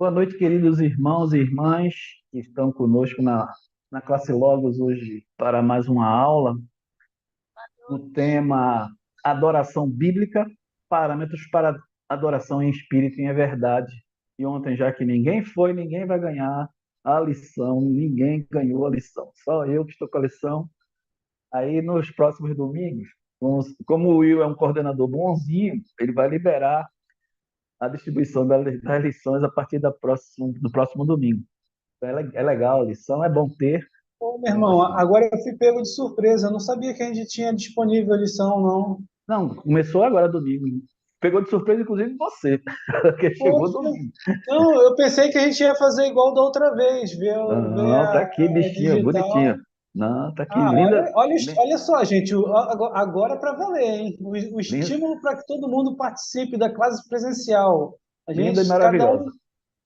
Boa noite, queridos irmãos e irmãs que estão conosco na classe Logos hoje para mais uma aula no tema Adoração Bíblica, parâmetros para adoração em espírito e em verdade. E ontem, já que ninguém foi, ninguém vai ganhar a lição, ninguém ganhou a lição, só eu que estou com a lição. Aí nos próximos domingos, como o Will é um coordenador bonzinho, ele vai liberar a distribuição das lições a partir do próximo domingo. É legal a lição, é bom ter. Ô, meu Então, irmão, assim, agora eu fui pego de surpresa. Eu não sabia que a gente tinha disponível a lição, não. não, começou agora domingo. Pegou de surpresa, inclusive, você, que chegou Poxa, domingo. não, eu pensei que a gente ia fazer igual da outra vez, ver Não, tá aqui, a bichinha, bonitinha. digital. Não, tá aqui, Ah, linda, olha só, gente, agora é para valer, hein? O linda, estímulo para que todo mundo participe da classe presencial. A linda e gente, maravilhosa,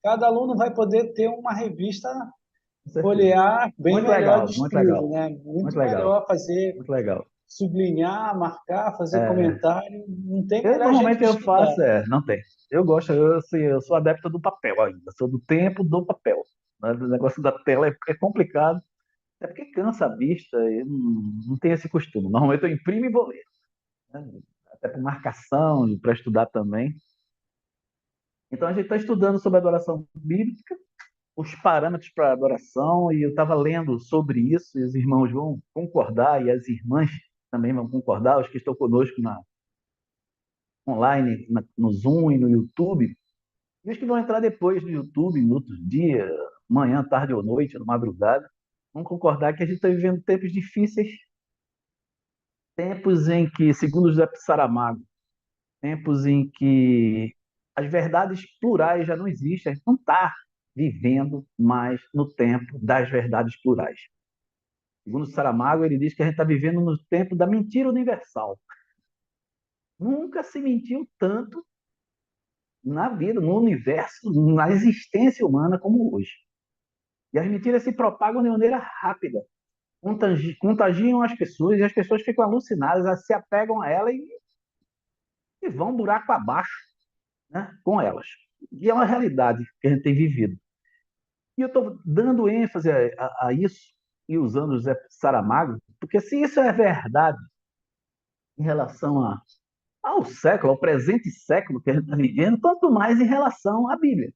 cada aluno vai poder ter uma revista com certeza. folhear bem Muito melhor de legal, muito estudo, legal, né? muito Muito legal, melhor fazer, muito legal. sublinhar, marcar, fazer É, comentário. Não tem eu melhor jeito normalmente de eu estudar. faço, não tem. Eu gosto, assim, eu sou adepto do papel ainda, sou do tempo do papel. Né? O negócio da tela é complicado. É porque cansa a vista e não tem esse costume. Normalmente eu imprimo e vou ler, né? Até por marcação e para estudar também. Então a gente está estudando sobre a adoração bíblica, os parâmetros para a adoração, e eu estava lendo sobre isso, e os irmãos vão concordar, e as irmãs também vão concordar, os que estão conosco online, no Zoom e no YouTube, e os que vão entrar depois no YouTube, no outro dia, manhã, tarde ou noite, na madrugada, vão concordar que a gente está vivendo tempos difíceis, tempos em que, segundo José Saramago, tempos em que as verdades plurais já não existem, a gente não está vivendo mais no tempo das verdades plurais. Segundo Saramago, ele diz que a gente está vivendo no tempo da mentira universal. Nunca se mentiu tanto na vida, no universo, na existência humana como hoje. E as mentiras se propagam de maneira rápida, contagiam as pessoas e as pessoas ficam alucinadas, se apegam a ela e vão buraco abaixo, né, com elas. E é uma realidade que a gente tem vivido. E eu estou dando ênfase a isso e usando José Saramago, porque se isso é verdade em relação ao século, ao presente século que a gente está vivendo, quanto mais em relação à Bíblia.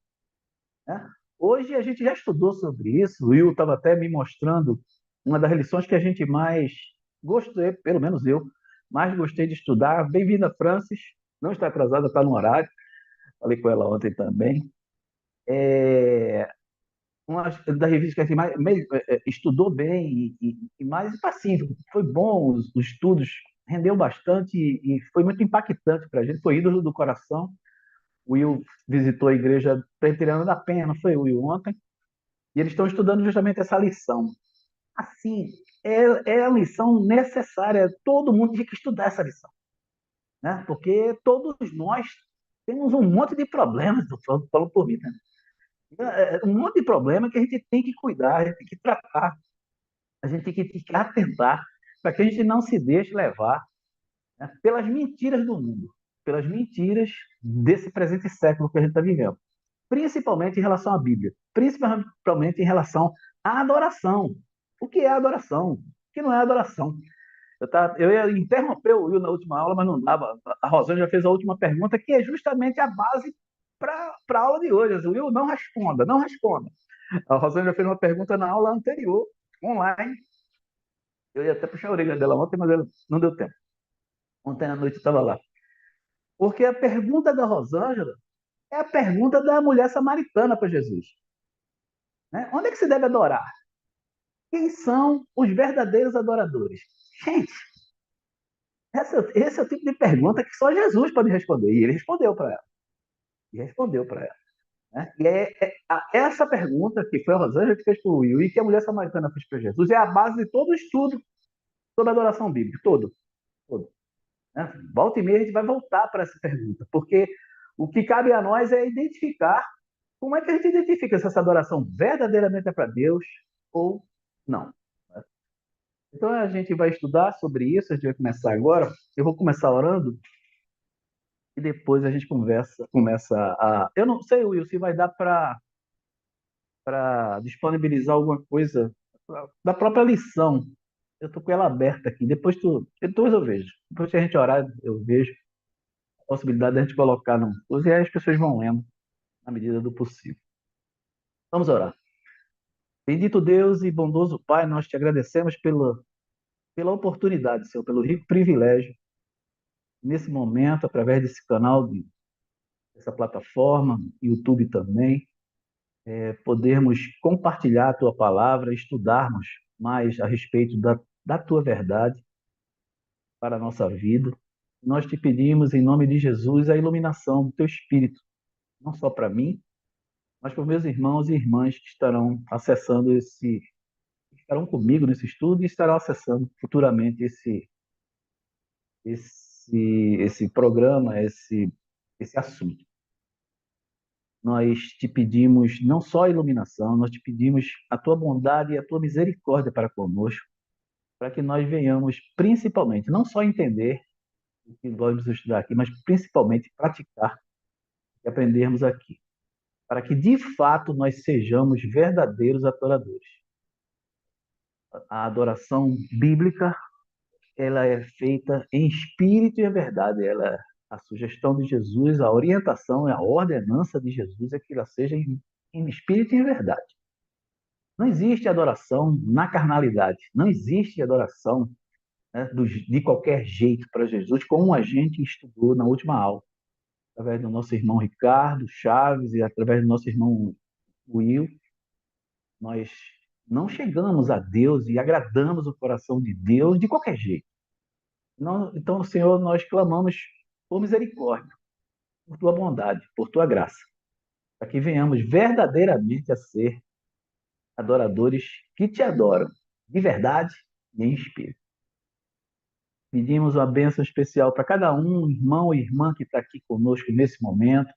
Né? Hoje a gente já estudou sobre isso, o Will estava até me mostrando uma das lições que a gente mais gostei, pelo menos eu, mais gostei de estudar. Bem-vinda, Francis, não está atrasada, está no horário, falei com ela ontem também. É, uma das revistas que a gente estudou bem e mais pacífico. Foi bom, os estudos rendeu bastante e foi muito impactante para a gente. Foi ídolo do coração. O Will visitou a igreja presbiteriana da Penha, não foi, o Will, ontem? E eles estão estudando justamente essa lição. Assim, é a lição necessária. Todo mundo tinha que estudar essa lição, né? Porque todos nós temos um monte de problemas, falando por mim, né? Um monte de problema que a gente tem que cuidar, a gente tem que tratar, a gente tem que atentar para que a gente não se deixe levar, né, pelas mentiras do mundo, pelas mentiras desse presente século que a gente está vivendo, principalmente em relação à Bíblia, principalmente em relação à adoração. O que é adoração? O que não é adoração? Eu ia interromper o Will na última aula, mas não dava. A Rosângela já fez a última pergunta, que é justamente a base para a aula de hoje. O Will, não responda, não responda. A Rosângela fez uma pergunta na aula anterior, online. Eu ia até puxar a orelha dela ontem, mas ela não deu tempo. Ontem à noite eu estava lá. Porque a pergunta da Rosângela é a pergunta da mulher samaritana para Jesus. Né? Onde é que se deve adorar? Quem são os verdadeiros adoradores? Gente, esse é o tipo de pergunta que só Jesus pode responder. E ele respondeu para ela. E respondeu para ela. Né? Essa pergunta que foi a Rosângela que fez para o Will e que a mulher samaritana fez para Jesus é a base de todo o estudo sobre adoração bíblica, todo. Todo. Né? Volta e meia a gente vai voltar para essa pergunta, porque o que cabe a nós é identificar como é que a gente identifica se essa adoração verdadeiramente é para Deus ou não. Então a gente vai estudar sobre isso, a gente vai começar agora. Eu vou começar orando e depois a gente começa a. Eu não sei, Will, se vai dar para. para disponibilizar alguma coisa da própria lição. Eu estou com ela aberta aqui. Depois eu vejo. Depois que a gente orar, eu vejo a possibilidade de a gente colocar no curso e aí as pessoas vão lendo na medida do possível. Vamos orar. Bendito Deus e bondoso Pai, nós te agradecemos pela oportunidade, Senhor, pelo rico privilégio, nesse momento, através desse canal, dessa plataforma, YouTube também, podermos compartilhar a tua palavra, estudarmos mais a respeito da tua verdade para a nossa vida. Nós te pedimos, em nome de Jesus, a iluminação do teu Espírito, não só para mim, mas para os meus irmãos e irmãs que estarão acessando estarão comigo nesse estudo e estarão acessando futuramente esse programa, esse assunto. Nós te pedimos não só a iluminação, nós te pedimos a tua bondade e a tua misericórdia para conosco, para que nós venhamos principalmente, não só entender o que vamos estudar aqui, mas principalmente praticar e aprendermos aqui, para que de fato nós sejamos verdadeiros adoradores. A adoração bíblica, ela é feita em espírito e em verdade, a sugestão de Jesus, a orientação, a ordenança de Jesus é que ela seja em espírito e em verdade. Não existe adoração na carnalidade, não existe adoração, né, de qualquer jeito para Jesus, como a gente estudou na última aula, através do nosso irmão Ricardo Chaves e através do nosso irmão Will. Nós não chegamos a Deus e agradamos o coração de Deus de qualquer jeito. Então, Senhor, nós clamamos por misericórdia, por tua bondade, por tua graça, para que venhamos verdadeiramente a ser adoradores que te adoram, de verdade e em espírito. Pedimos uma bênção especial para cada um, irmão e irmã que está aqui conosco nesse momento.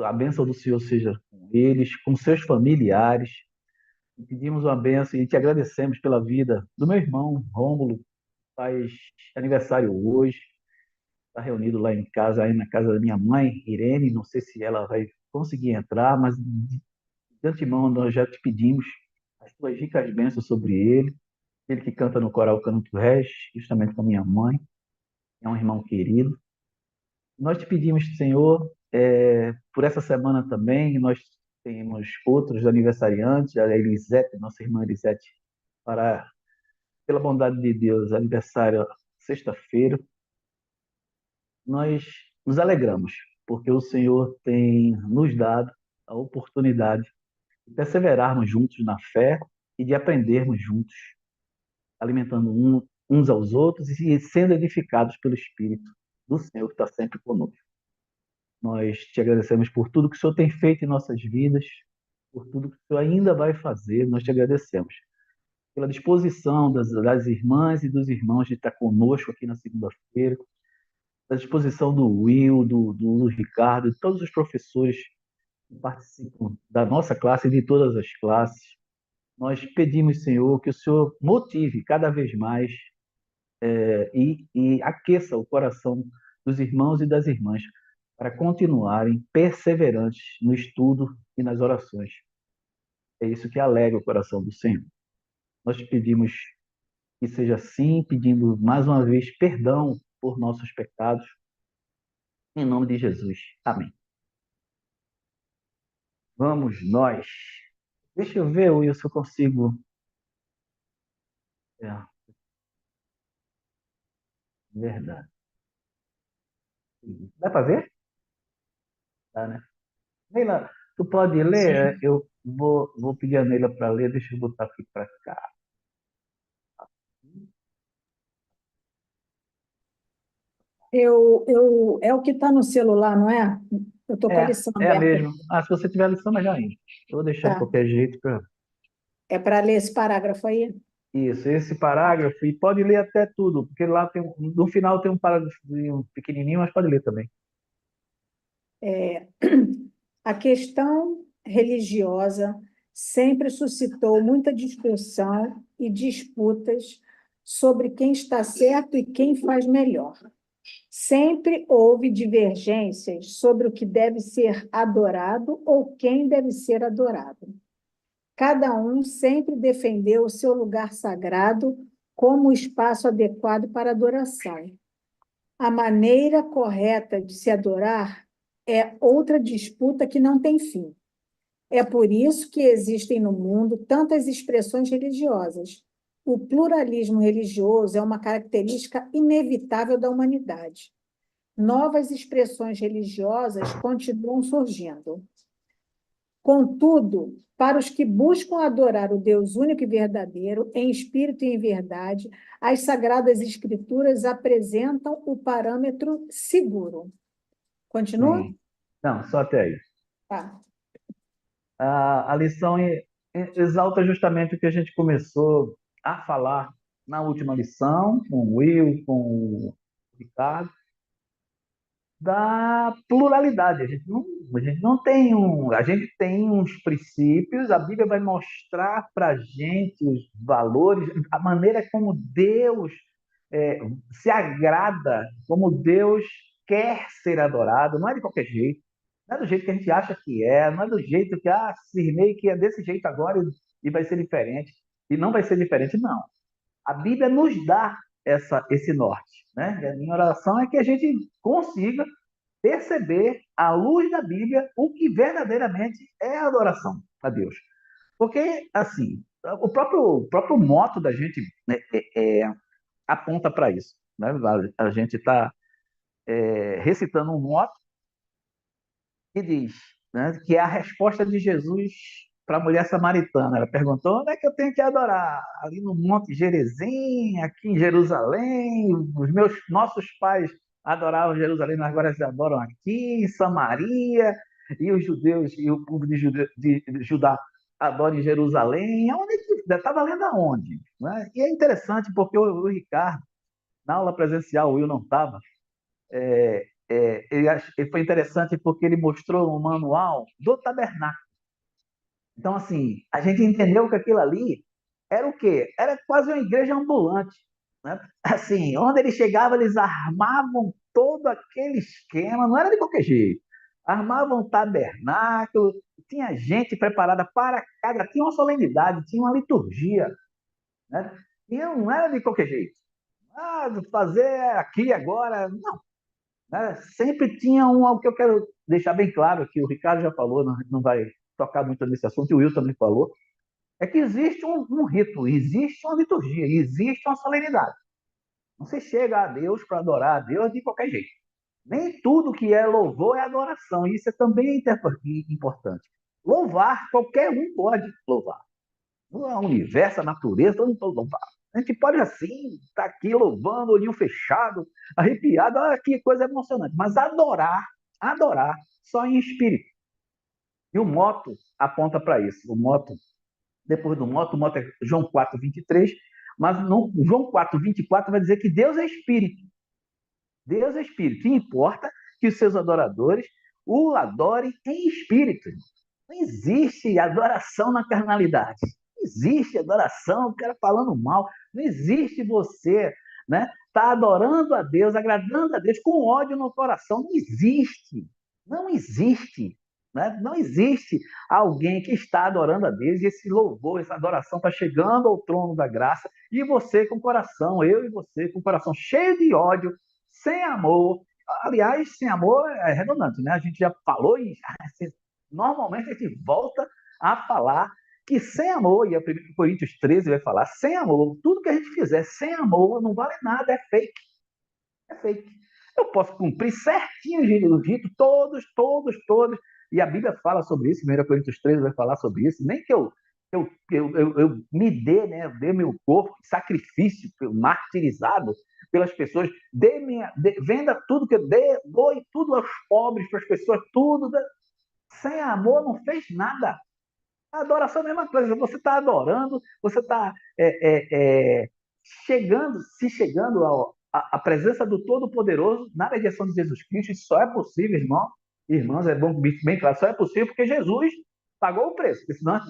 A bênção do Senhor seja com eles, com seus familiares. E pedimos uma bênção e te agradecemos pela vida do meu irmão Rômulo, que faz aniversário hoje. Está reunido lá em casa, aí na casa da minha mãe, Irene. Não sei se ela vai conseguir entrar, mas de antemão nós já te pedimos as tuas ricas bênçãos sobre ele. Ele que canta no coral Canto Rés, justamente com a minha mãe, é um irmão querido. Nós te pedimos, Senhor, por essa semana também, nós temos outros aniversariantes, a Elisete, nossa irmã Elisete, para, pela bondade de Deus, aniversário sexta-feira. Nós nos alegramos, porque o Senhor tem nos dado a oportunidade de perseverarmos juntos na fé e de aprendermos juntos, alimentando uns aos outros e sendo edificados pelo Espírito do Senhor que está sempre conosco. Nós te agradecemos por tudo que o Senhor tem feito em nossas vidas, por tudo que o Senhor ainda vai fazer. Nós te agradecemos pela disposição das irmãs e dos irmãos de estar conosco aqui na segunda-feira, da disposição do Will, do Ricardo, de todos os professores que participam da nossa classe e de todas as classes. Nós pedimos, Senhor, que o Senhor motive cada vez mais e aqueça o coração dos irmãos e das irmãs para continuarem perseverantes no estudo e nas orações. É isso que alegra o coração do Senhor. Nós te pedimos que seja assim, pedindo mais uma vez perdão por nossos pecados, em nome de Jesus. Amém. Vamos nós. Deixa eu ver, Will, se eu consigo. É, verdade. Dá para ver? Dá, né? Neila, tu pode ler? Sim. Eu vou pedir a Neila para ler, deixa eu botar aqui para cá. É o que está no celular, não é? Eu estou com a lição É a aberta mesma. aqui. Ah, se você tiver a lição, melhor ainda. Eu vou deixar de Tá. qualquer jeito para. É para ler esse parágrafo aí? Isso, esse parágrafo, e pode ler até tudo, porque lá tem, no final tem um parágrafo pequenininho, mas pode ler também. A questão religiosa sempre suscitou muita discussão e disputas sobre quem está certo e quem faz melhor. Sempre houve divergências sobre o que deve ser adorado ou quem deve ser adorado. Cada um sempre defendeu o seu lugar sagrado como o espaço adequado para adoração. A maneira correta de se adorar é outra disputa que não tem fim. É por isso que existem no mundo tantas expressões religiosas. O pluralismo religioso é uma característica inevitável da humanidade. Novas expressões religiosas continuam surgindo. Contudo, para os que buscam adorar o Deus único e verdadeiro, em espírito e em verdade, as Sagradas Escrituras apresentam o parâmetro seguro. Continua? Sim. Não, só até aí. Tá. A lição exalta justamente o que a gente começou a falar na última lição, com o Will, com o Ricardo, da pluralidade. A gente não tem a gente tem uns princípios, a Bíblia vai mostrar para a gente os valores, a maneira como Deus é, se agrada, como Deus quer ser adorado, não é de qualquer jeito, não é do jeito que a gente acha que é, não é do jeito que, cismei que é desse jeito agora e vai ser diferente, e não vai ser diferente, não. A Bíblia nos dá esse norte, né? E a minha oração é que a gente consiga perceber, à luz da Bíblia, o que verdadeiramente é adoração a Deus. Porque, assim, o próprio moto da gente, né, aponta para isso. Né? A gente está recitando um moto que diz, né, que é a resposta de Jesus para a mulher samaritana. Ela perguntou: onde é que eu tenho que adorar? Ali no Monte Gerizim, aqui em Jerusalém. Nossos pais adoravam em Jerusalém, mas agora eles adoram aqui, em Samaria, e os judeus e o povo de Judá adoram em Jerusalém. Aonde estava lendo aonde? Né? E é interessante porque o Ricardo, na aula presencial, o Will não estava, ele foi interessante porque ele mostrou um manual do tabernáculo. Então, assim, a gente entendeu que aquilo ali era o quê? Era quase uma igreja ambulante. Né? Assim, onde ele chegava, eles armavam todo aquele esquema, não era de qualquer jeito. Armavam um tabernáculo, tinha gente preparada para cada, tinha uma solenidade, tinha uma liturgia. Né? E não era de qualquer jeito. Fazer aqui agora, não. Né? Sempre tinha o que eu quero deixar bem claro, que o Ricardo já falou, não vai tocar muito nesse assunto, e o Will também falou, é que existe um rito, existe uma liturgia, existe uma solenidade. Não se chega a Deus para adorar a Deus de qualquer jeito. Nem tudo que é louvor é adoração, isso é também importante. Louvar, qualquer um pode louvar. O universo, a natureza, todo mundo pode louvar. A gente pode, assim, estar aqui louvando, olhinho fechado, arrepiado, que coisa emocionante. Mas adorar, só em espírito. E o moto aponta para isso. Depois do moto, o moto é João 4:23, mas no João 4:24 vai dizer que Deus é espírito. Deus é espírito. E importa que os seus adoradores o adorem em espírito. Não existe adoração na carnalidade. Não existe adoração, o cara falando mal. Não existe você, né, tá adorando a Deus, agradando a Deus com ódio no coração. Não existe. Não existe. Né? Não existe alguém que está adorando a Deus e esse louvor, essa adoração está chegando ao trono da graça e você com o coração, eu e você com o coração cheio de ódio, sem amor. Aliás, sem amor é redundante, né? A gente já falou e normalmente a gente volta a falar que sem amor, e a 1 Coríntios 13 vai falar, sem amor, tudo que a gente fizer sem amor não vale nada, é fake. É fake. Eu posso cumprir certinho os ritos, todos, e a Bíblia fala sobre isso, 1 Coríntios 13 vai falar sobre isso, nem que eu me dê, né, dê meu corpo, sacrifício, martirizado pelas pessoas, venda tudo que eu doe tudo aos pobres, para as pessoas, tudo, sem amor não fez nada. A adoração é a mesma coisa, você está adorando, você está chegando à presença do Todo-Poderoso na mediação de Jesus Cristo. Isso só é possível, irmãos, é bom bem claro, só é possível porque Jesus pagou o preço. Porque senão,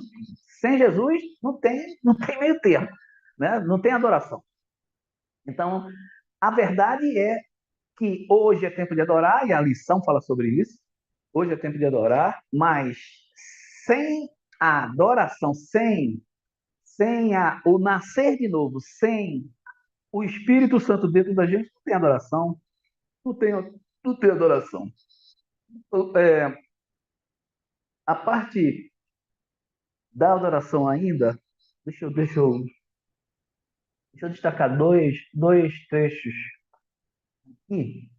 sem Jesus, não tem meio termo, né? Não tem adoração. Então, a verdade é que hoje é tempo de adorar, e a lição fala sobre isso. Hoje é tempo de adorar, mas sem a adoração, sem o nascer de novo, sem o Espírito Santo dentro da gente, não tem adoração, não tem, não tem adoração. É, a parte da adoração ainda, deixa eu destacar dois trechos aqui.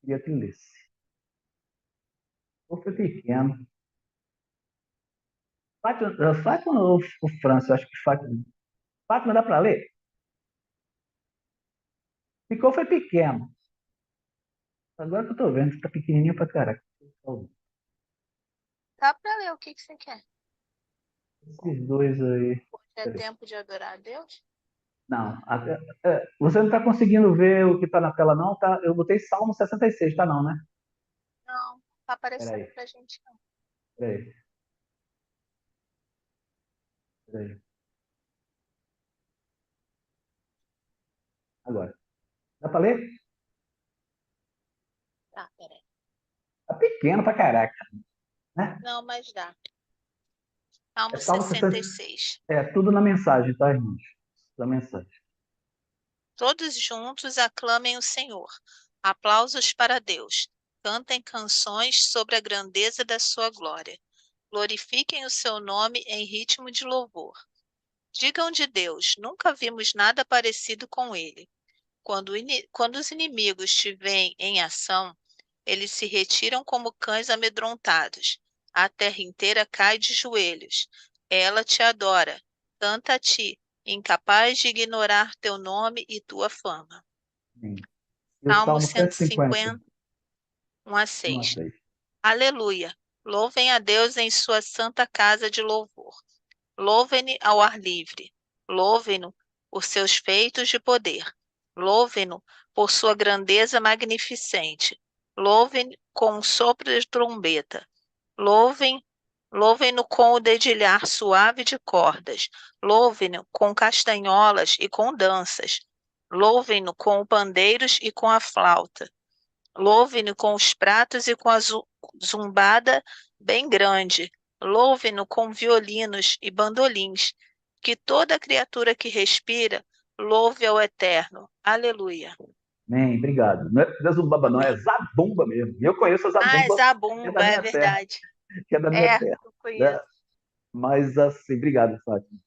Queria que lesse. Ou foi pequeno. Fátima ou o França? Acho que Fátima. Fátima dá para ler? Ficou foi pequeno. Agora que eu tô vendo, tá pequenininho pra caraca. Dá para ler o que você quer. Esses dois aí. Hoje é tempo de adorar a Deus? Não, você não está conseguindo ver o que está na tela, não? Tá? Eu botei Salmo 66, tá não, né? Não, não tá aparecendo Peraí, pra gente não. peraí, peraí. Agora. Dá para ler? Tá, peraí. Tá pequeno pra caraca, né? Não, mas dá. É Salmo Salmo 66. É tudo na mensagem, tá, irmãos? Da mensagem. Todos juntos aclamem o Senhor. Aplausos para Deus. Cantem canções sobre a grandeza da sua glória. Glorifiquem o seu nome em ritmo de louvor. Digam de Deus, nunca vimos nada parecido com ele. Quando os inimigos te veem em ação, eles se retiram como cães amedrontados. A terra inteira cai de joelhos. Ela te adora, canta a ti, incapaz de ignorar teu nome e tua fama. Sim. E o Salmo Salmo 150, 150, 1 a 1 a 6. 6. Aleluia! Louvem a Deus em sua santa casa de louvor. Louvem-no ao ar livre. Louvem-no por seus feitos de poder. Louvem-no por sua grandeza magnificente. Louvem com um sopro de trombeta. Louvem, louvem-no com o dedilhar suave de cordas. Louvem-no com castanholas e com danças. Louvem-no com pandeiros e com a flauta. Louvem-no com os pratos e com a zumbada bem grande. Louvem-no com violinos e bandolins. Que toda criatura que respira louve ao Eterno. Aleluia. Amém, obrigado. Não é Zumbaba, não, é Zabumba mesmo. E eu conheço a Ah, Zabumba, que é da Zabumba, é minha terra, verdade. que é da minha É, terra, eu né? conheço. Mas assim, obrigado, Fátima.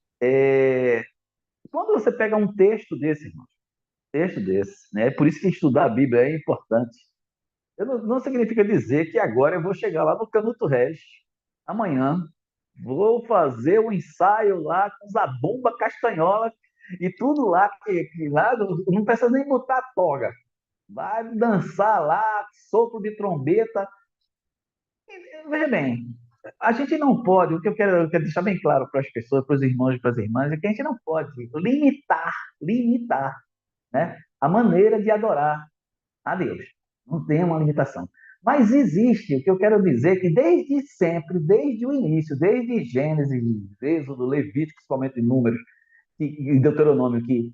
Quando você pega um texto desse, irmão, texto desse, né? Por isso que estudar a Bíblia é importante. Não significa dizer que agora eu vou chegar lá no Canuto Regis, amanhã, vou fazer um ensaio lá com zabumba, castanhola e tudo lá, que lá não precisa nem botar toga. Vai dançar lá, sopro de trombeta. Veja bem, a gente não pode, o que eu quero deixar bem claro para as pessoas, para os irmãos e para as irmãs, é que a gente não pode limitar, né, a maneira de adorar a Deus. Não tem uma limitação. Mas existe, o que eu quero dizer, que desde sempre, desde o início, desde Gênesis, Êxodo, Levítico, principalmente Números e Deuteronômio, que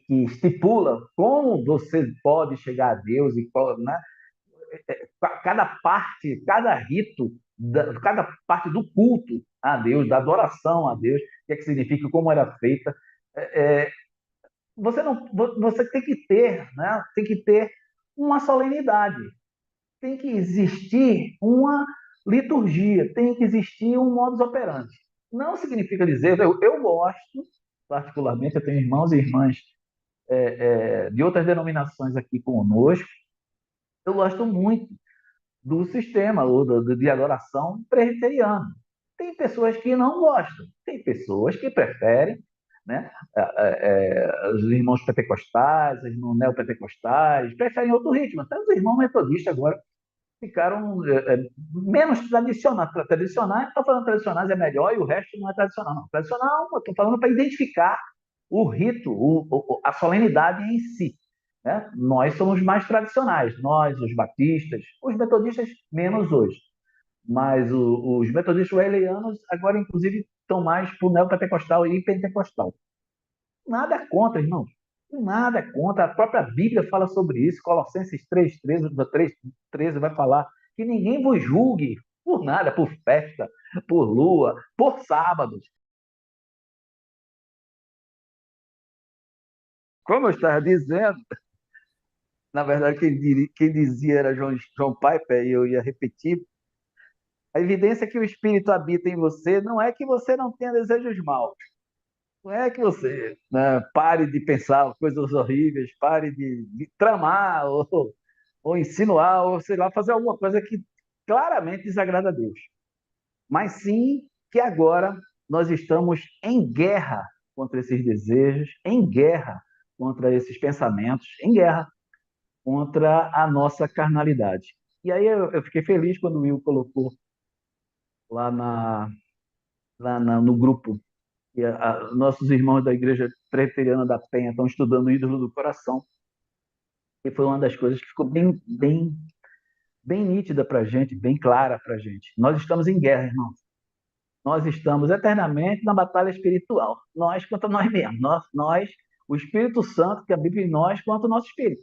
estipula como você pode chegar a Deus e qual, né? Cada parte, cada rito, cada parte do culto a Deus, da adoração a Deus, o que é que significa, como era feita. É, você não, você tem que ter, né? Tem que ter uma solenidade, tem que existir uma liturgia, tem que existir um modus operandi. Não significa dizer, eu gosto, particularmente, eu tenho irmãos e irmãs de outras denominações aqui conosco, eu gosto muito do sistema ou de adoração presbiteriano. Tem pessoas que não gostam, tem pessoas que preferem, né? Os irmãos pentecostais, os irmãos neopentecostais, preferem outro ritmo. Até os irmãos metodistas agora ficaram menos tradicionais. Tradicionais, estou falando tradicionais é melhor e o resto não é tradicional. Não. Tradicional, eu estou falando para identificar o rito, a solenidade em si. Né? Nós somos mais tradicionais, nós, os batistas, os metodistas menos hoje. Mas os metodistas wesleyanos agora, inclusive, estão mais para o neopentecostal e pentecostal. Nada contra, irmão. Nada contra, a própria Bíblia fala sobre isso, Colossenses 3:13 vai falar que ninguém vos julgue por nada, por festa, por lua, por sábados. Como eu estava dizendo, na verdade, quem dizia era John Piper, e eu ia repetir, a evidência que o Espírito habita em você não é que você não tenha desejos maus, não é que você, né, pare de pensar coisas horríveis, pare de tramar ou insinuar, ou sei lá, fazer alguma coisa que claramente desagrada a Deus. Mas sim que agora nós estamos em guerra contra esses desejos, em guerra contra esses pensamentos, em guerra contra a nossa carnalidade. E aí eu fiquei feliz quando o Will colocou lá, no grupo que nossos irmãos da Igreja Presbiteriana da Penha estão estudando o ídolo do coração. E foi uma das coisas que ficou bem nítida para a gente, bem clara para a gente. Nós estamos em guerra, irmãos. Nós estamos eternamente na batalha espiritual. Nós contra nós mesmos. Nós, o Espírito Santo que habita em nós, contra o nosso espírito.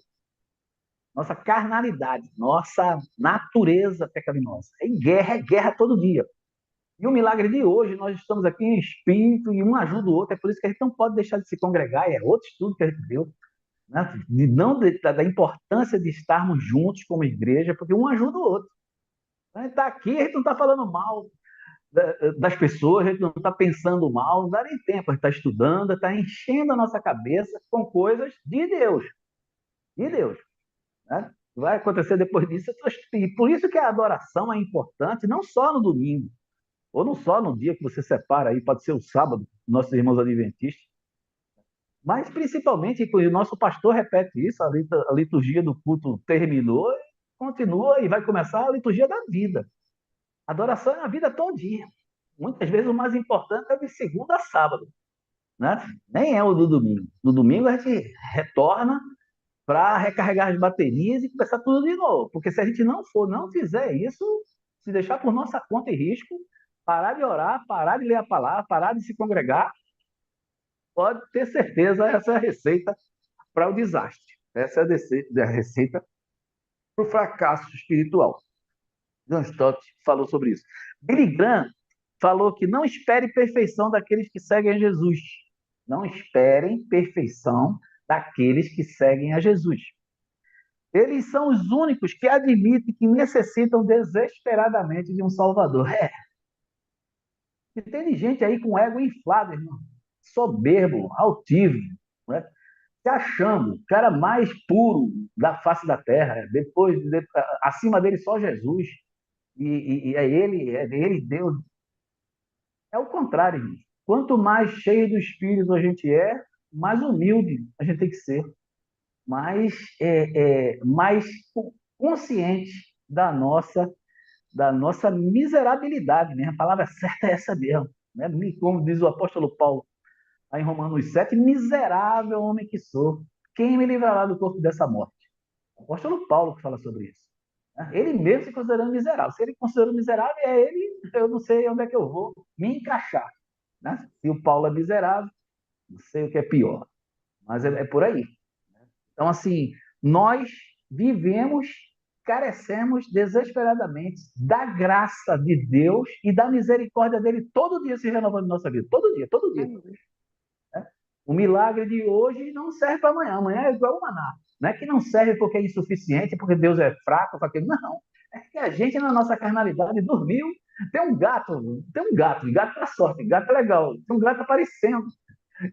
Nossa carnalidade, nossa natureza pecaminosa. É guerra todo dia. E o milagre de hoje, nós estamos aqui em espírito e um ajuda o outro. É por isso que a gente não pode deixar de se congregar. E é outro estudo que a gente deu, né? Da importância de estarmos juntos como igreja, porque um ajuda o outro. A gente está aqui, a gente não está falando mal das pessoas, a gente não está pensando mal, não dá nem tempo, a gente está estudando, está enchendo a nossa cabeça com coisas de Deus, né? Vai acontecer depois disso, e por isso que a adoração é importante, não só no domingo, ou não só no dia que você separa aí, pode ser o sábado, nossos irmãos adventistas, mas principalmente, e o nosso pastor repete isso, a liturgia do culto terminou, continua e vai começar a liturgia da vida. Adoração é a vida todinha. Muitas vezes o mais importante é de segunda a sábado, né? Nem é o do domingo. No domingo a gente retorna para recarregar as baterias e começar tudo de novo. Porque se a gente não fizer isso, se deixar por nossa conta e risco, parar de orar, parar de ler a palavra, parar de se congregar, pode ter certeza, essa é a receita para o desastre. Essa é a receita para o fracasso espiritual. John Stott falou sobre isso. Billy Graham falou que não espere perfeição daqueles que seguem a Jesus. Não esperem perfeição daqueles que seguem a Jesus. Eles são os únicos que admitem que necessitam desesperadamente de um Salvador. E tem gente aí com ego inflado, irmão. Soberbo, altivo, né? Se achando o cara mais puro da face da terra. Acima dele só Jesus. E é ele Deus. É o contrário, irmão. Quanto mais cheio do Espírito a gente é, mais humilde a gente tem que ser, mais consciente da nossa miserabilidade, né? A palavra certa é essa mesmo, né? Como diz o apóstolo Paulo, aí em Romanos 7, miserável homem que sou, quem me livrará do corpo dessa morte? O apóstolo Paulo que fala sobre isso. Né? Ele mesmo se considerando miserável. Se ele considera miserável, eu não sei onde é que eu vou me encaixar. Né? Se o Paulo é miserável, não sei o que é pior. Mas é por aí. Então, assim, nós vivemos, carecemos desesperadamente da graça de Deus e da misericórdia dele todo dia se renovando em nossa vida. Todo dia, todo dia. Né? O milagre de hoje não serve para amanhã. Amanhã é igual o maná. Não é que não serve porque é insuficiente, porque Deus é fraco, porque não. É que a gente, na nossa carnalidade, dormiu. Tem um gato para sorte, gato é legal, tem um gato aparecendo.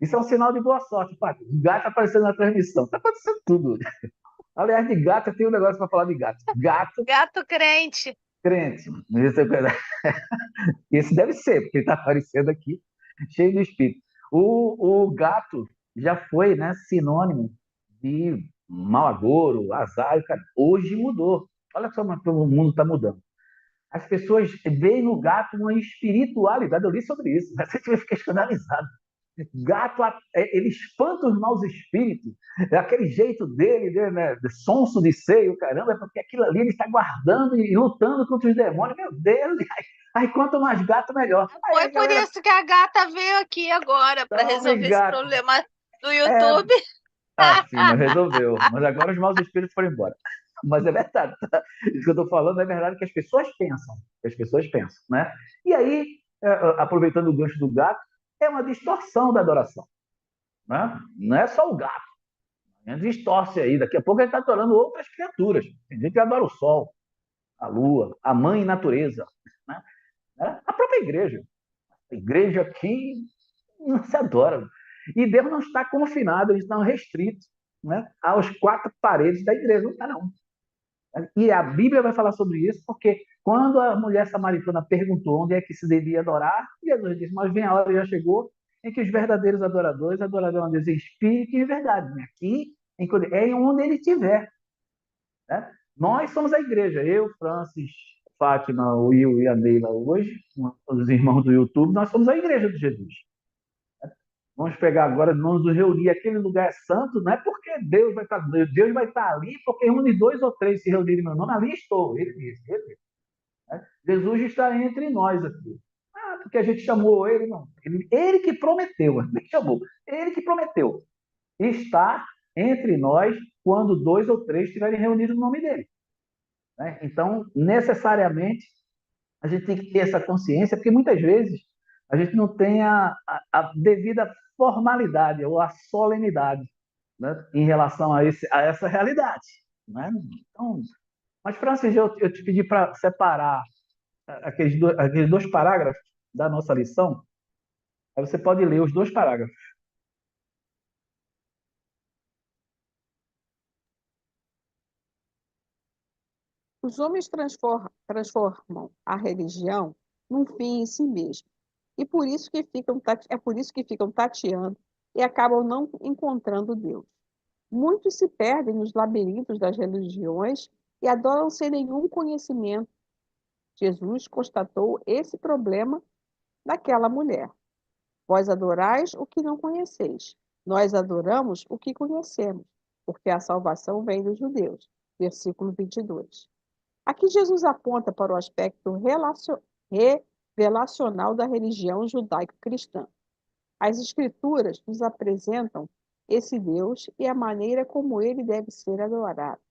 Isso é um sinal de boa sorte, Paty. Gato aparecendo na transmissão. Está acontecendo tudo. Aliás, de gato, eu tenho um negócio para falar de gato. Gato, Gato crente. crente. Esse deve ser, porque ele está aparecendo aqui, cheio de espírito. O gato já foi, né, sinônimo de mau agouro, azar. Cara, hoje mudou. Olha só como o mundo está mudando. As pessoas veem no gato uma espiritualidade. Eu li sobre isso. Você fica escandalizado. Gato, ele espanta os maus espíritos, é aquele jeito dele, né, de sonso de seio, caramba, é porque aquilo ali ele está guardando e lutando contra os demônios, meu Deus, aí quanto mais gato, melhor. Aí Foi a por galera, isso que a gata veio aqui agora para tome resolver esse gato, problema do é, YouTube. Ah, sim, mas resolveu. Mas agora os maus espíritos foram embora. Mas é verdade, tá? Isso que eu estou falando é verdade que as pessoas pensam. Que as pessoas pensam, né? E aí, aproveitando o gancho do gato, é uma distorção da adoração, né? Não é só o gato. A gente distorce aí. Daqui a pouco a gente está adorando outras criaturas. Tem gente que adora o sol, a lua, a mãe natureza, né? A própria igreja. A igreja aqui não se adora. E Deus não está confinado, ele está restrito, né, aos quatro paredes da igreja. Não está, não. E a Bíblia vai falar sobre isso, porque quando a mulher samaritana perguntou onde é que se devia adorar, Jesus disse, mas vem a hora, já chegou, em que os verdadeiros adoradores adorarão a Deus em espírito e em verdade. Aqui é onde ele estiver. Né? Nós somos a igreja, eu, Francis, Fátima, o Will e a Neila hoje, os irmãos do YouTube, nós somos a igreja de Jesus. Vamos pegar agora, vamos nos reunir. Aquele lugar é santo, não é porque Deus vai estar ali, porque onde dois ou três se reunirem em meu nome, ali estou. Ele disse, né? Jesus está entre nós aqui. Ah, porque a gente chamou ele, não. Ele que prometeu, ele chamou, ele que prometeu. Está entre nós quando dois ou três estiverem reunidos no nome dele. Né? Então, necessariamente, a gente tem que ter essa consciência, porque muitas vezes a gente não tem a devida formalidade ou a solenidade, né, em relação a essa realidade. Né? Então, mas, Francis, eu te pedi para separar aqueles dois parágrafos da nossa lição. Aí você pode ler os dois parágrafos. Os homens transformam a religião num fim em si mesmo. E por isso que é por isso que ficam tateando e acabam não encontrando Deus. Muitos se perdem nos labirintos das religiões e adoram sem nenhum conhecimento. Jesus constatou esse problema daquela mulher. Vós adorais o que não conheceis. Nós adoramos o que conhecemos, porque a salvação vem dos judeus. Versículo 22. Aqui Jesus aponta para o aspecto revelacional da religião judaico-cristã. As Escrituras nos apresentam esse Deus e a maneira como ele deve ser adorado.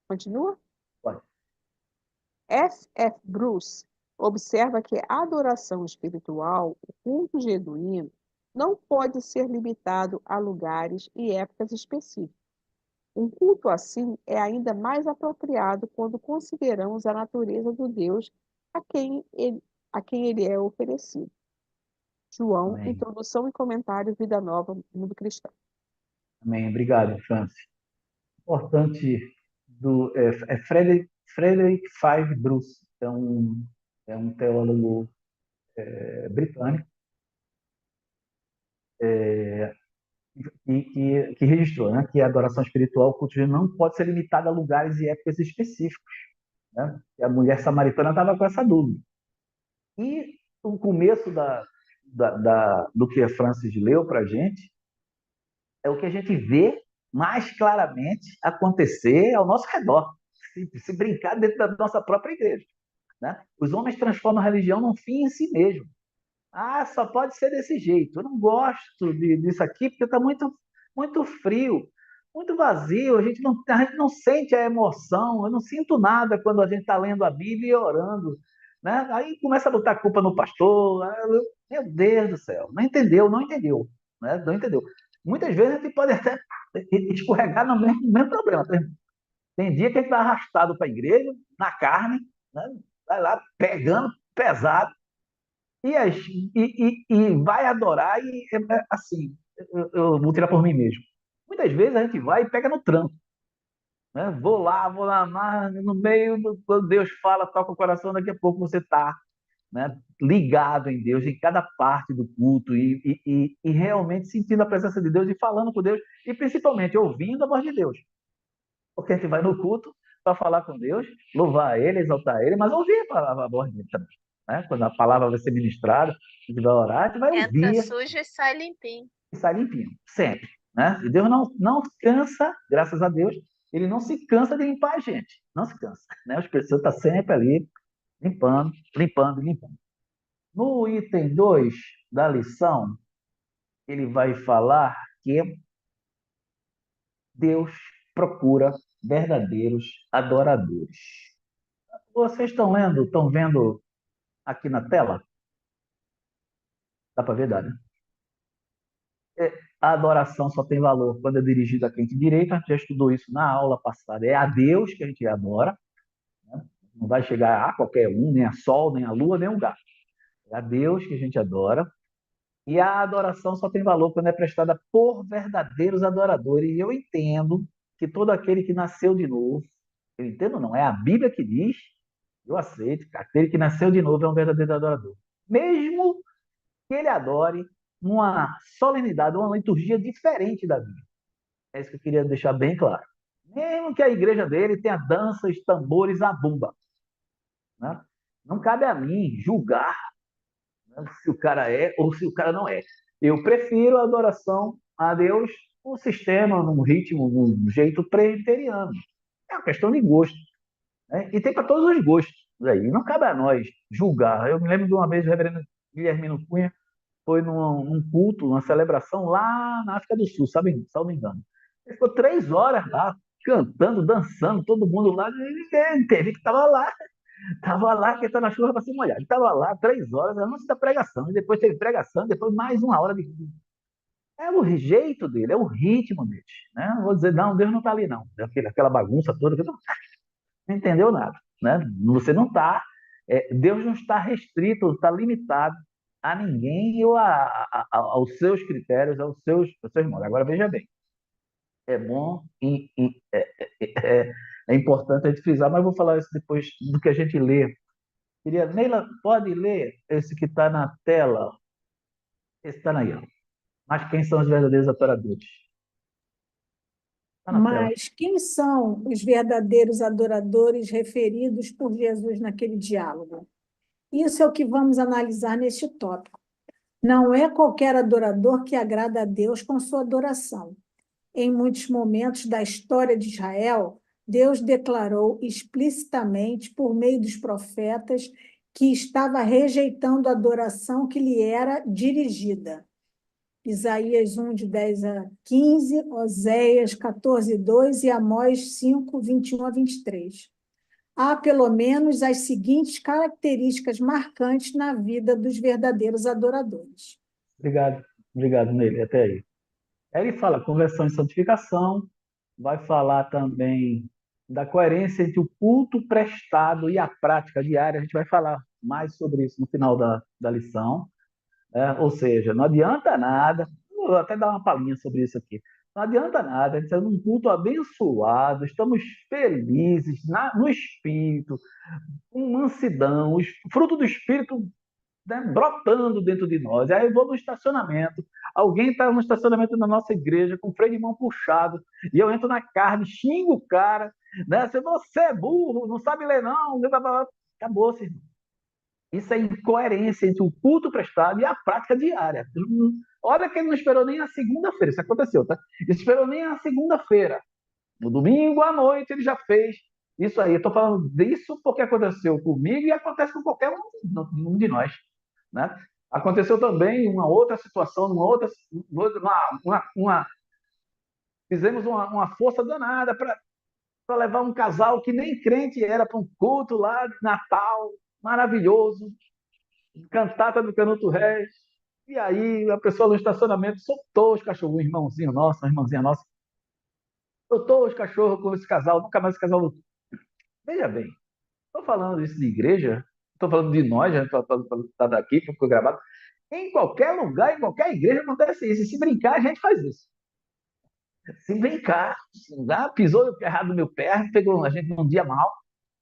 Continua? Pode. F. F. Bruce observa que a adoração espiritual, o culto genuíno, não pode ser limitado a lugares e épocas específicas. Um culto assim é ainda mais apropriado quando consideramos a natureza do Deus a quem ele é oferecido. João, Amém. introdução e comentário, Vida Nova, Mundo Cristão. Amém. Obrigado, Francis. Importante é Frederick Five Bruce, é um teólogo britânico, que registrou, né, que a adoração espiritual, o culto não pode ser limitada a lugares e épocas específicos. Né? E a mulher samaritana estava com essa dúvida. E o começo do que a Francis leu para a gente é o que a gente vê mais claramente acontecer ao nosso redor, se brincar dentro da nossa própria igreja. Né? Os homens transformam a religião num fim em si mesmo. Ah, só pode ser desse jeito. Eu não gosto disso aqui porque está muito frio, muito vazio. A gente não sente a emoção. Eu não sinto nada quando a gente está lendo a Bíblia e orando. Né? Aí começa a botar a culpa no pastor. Meu Deus do céu, não entendeu, não entendeu. Né? Não entendeu. Muitas vezes a gente pode até escorregar no mesmo problema. Tem dia que a gente vai arrastado para a igreja, na carne, né? Vai lá pegando pesado e vai adorar assim, eu vou tirar por mim mesmo. Muitas vezes a gente vai e pega no tranco, né? Vou lá, mas no meio quando Deus fala, toca o coração, daqui a pouco você está, né, ligado em Deus, em cada parte do culto e realmente sentindo a presença de Deus e falando com Deus e principalmente ouvindo a voz de Deus, porque a gente vai no culto para falar com Deus, louvar Ele, exaltar Ele, mas ouvir a voz dele também. Né? Quando a palavra vai ser ministrada, a gente vai orar, a gente vai Entra ouvir sujo e sai limpinho. e sai limpinho, sempre. Né? E Deus não cansa, graças a Deus, Ele não se cansa de limpar a gente, não se cansa. Né? As pessoas estão sempre ali limpando, limpando, limpando. No item 2 da lição, ele vai falar que Deus procura verdadeiros adoradores. Vocês estão lendo, estão vendo aqui na tela? Dá para ver, dá, né? A adoração só tem valor quando é dirigida a quem tem direito. A gente já estudou isso na aula passada. É a Deus que a gente adora. Não vai chegar a qualquer um, nem a sol, nem a lua, nem o gato. É a Deus que a gente adora. E a adoração só tem valor quando é prestada por verdadeiros adoradores. E eu entendo que todo aquele que nasceu de novo, eu entendo não, é a Bíblia que diz, eu aceito, que aquele que nasceu de novo é um verdadeiro adorador. Mesmo que ele adore numa solenidade, uma liturgia diferente da Bíblia. É isso que eu queria deixar bem claro. Mesmo que a igreja dele tenha danças, tambores, a bumba. Né? Não cabe a mim julgar, né, se o cara é ou se o cara não é. Eu prefiro a adoração a Deus num sistema, num ritmo, num jeito presbiteriano. É uma questão de gosto. Né? E tem para todos os gostos. Aí. Não cabe a nós julgar. Eu me lembro de uma vez o reverendo Guilhermino Cunha foi num culto, numa celebração lá na África do Sul, sabe, se não me engano. Ele ficou 3 horas lá, cantando, dançando, todo mundo lá, e ninguém teve que estava lá, que está na chuva para se molhar. Ele estava lá 3 horas, antes da pregação, e depois teve pregação, depois mais 1 hora de. É o jeito dele, é o ritmo dele. Né? Não vou dizer, não, Deus não está ali, não. Aquela bagunça toda, que não entendeu nada. Né? Você não está. Deus não está restrito, está limitado a ninguém ou aos seus critérios, aos seus modos. Agora, veja bem, é bom e é importante a gente frisar, mas eu vou falar isso depois do que a gente lê. Neila, pode ler esse que está na tela? Esse está aí, ó. Mas quem são os verdadeiros adoradores? Está na tela. Mas quem são os verdadeiros adoradores referidos por Jesus naquele diálogo? Isso é o que vamos analisar neste tópico. Não é qualquer adorador que agrada a Deus com sua adoração. Em muitos momentos da história de Israel, Deus declarou explicitamente, por meio dos profetas, que estava rejeitando a adoração que lhe era dirigida. Isaías 1, de 10 a 15, Oséias 14, 2 e Amós 5, 21 a 23. Há, pelo menos, as seguintes características marcantes na vida dos verdadeiros adoradores. Obrigado, Neila, até aí. Aí ele fala conversão e santificação, vai falar também da coerência entre o culto prestado e a prática diária. A gente vai falar mais sobre isso no final da lição. Ou seja, não adianta nada, vou até dar uma palhinha sobre isso aqui. Não adianta nada, a gente está num culto abençoado, estamos felizes no Espírito, com mansidão, o fruto do Espírito, né, brotando dentro de nós. Aí eu vou no estacionamento, alguém está no estacionamento da nossa igreja com o freio de mão puxado, e eu entro na carne, xingo o cara, né? Você é burro, não sabe ler não, acabou-se, irmão. Isso é incoerência entre o culto prestado e a prática diária. Olha que ele não esperou nem a segunda-feira, isso aconteceu, tá? Ele esperou nem a segunda-feira. No domingo à noite ele já fez isso aí. Eu estou falando disso porque aconteceu comigo e acontece com qualquer um de nós. Né? Aconteceu também uma outra situação, fizemos uma força danada para levar um casal que nem crente era para um culto lá de Natal, maravilhoso, cantata do Canuto Reis. E aí a pessoa no estacionamento soltou os cachorros, um irmãozinho nosso, uma irmãzinha nossa, soltou os cachorros com esse casal, nunca mais esse casal. Veja bem, estou falando isso de igreja, estou falando de nós, já está daqui, ficou gravado. Em qualquer lugar, em qualquer igreja acontece isso. E se brincar, a gente faz isso. Se brincar, pisou errado no meu pé, pegou a gente num dia mal,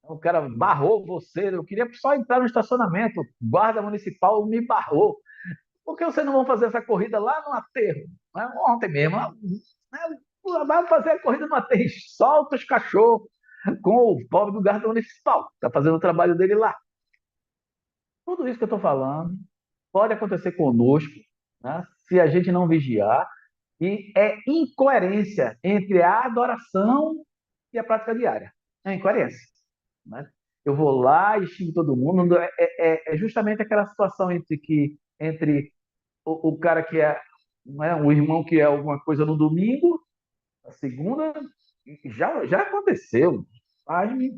o cara barrou você, eu queria só entrar no estacionamento, guarda municipal me barrou. Por que vocês não vão fazer essa corrida lá no aterro? Né? Ontem mesmo, vai fazer a corrida no aterro, solta os cachorros com o pobre do guarda municipal, está fazendo o trabalho dele lá. Tudo isso que eu estou falando pode acontecer conosco, né, se a gente não vigiar, e é incoerência entre a adoração e a prática diária. É incoerência. Né? Eu vou lá e xingo todo mundo. É justamente aquela situação entre o cara que é, né, o irmão que é alguma coisa no domingo, A segunda já aconteceu.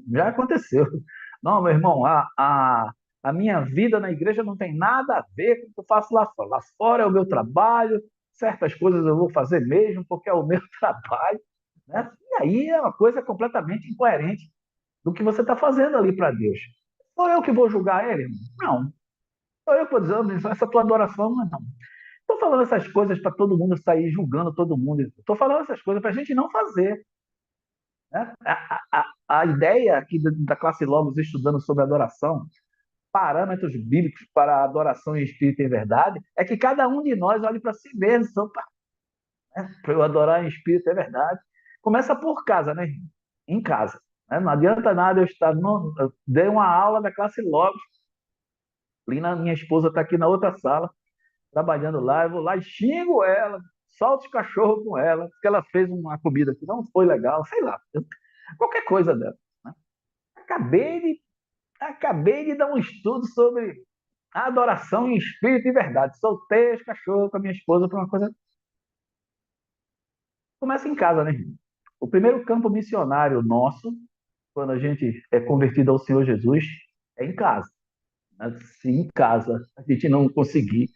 Já aconteceu. Não, meu irmão, a minha vida na igreja não tem nada a ver com o que eu faço lá fora. Lá fora é o meu trabalho, certas coisas eu vou fazer mesmo, porque é o meu trabalho. Né? E aí é uma coisa completamente incoerente do que você está fazendo ali para Deus. Sou eu que vou julgar ele? Não. Sou eu que vou dizer, essa tua adoração não. Estou falando essas coisas para todo mundo sair julgando todo mundo. Estou falando essas coisas para a gente não fazer. Né? A ideia aqui da classe Logos estudando sobre adoração, parâmetros bíblicos para a adoração em espírito e em verdade, é que cada um de nós olhe para si mesmo, né? Para eu adorar em espírito e verdade. Começa por casa, né? Em casa. Né? Não adianta nada eu estar. Eu dei uma aula da classe Logos, Lina, minha esposa está aqui na outra sala, trabalhando lá, eu vou lá e xingo ela, solto os cachorros com ela, porque ela fez uma comida que não foi legal, sei lá, qualquer coisa dela. Né? Acabei de, acabei de dar um estudo sobre a adoração em espírito e verdade. Soltei os cachorros com a minha esposa para uma coisa. Começa em casa, né, gente? O primeiro campo missionário nosso, quando a gente é convertido ao Senhor Jesus, é em casa. Né? Se em casa a gente não conseguir,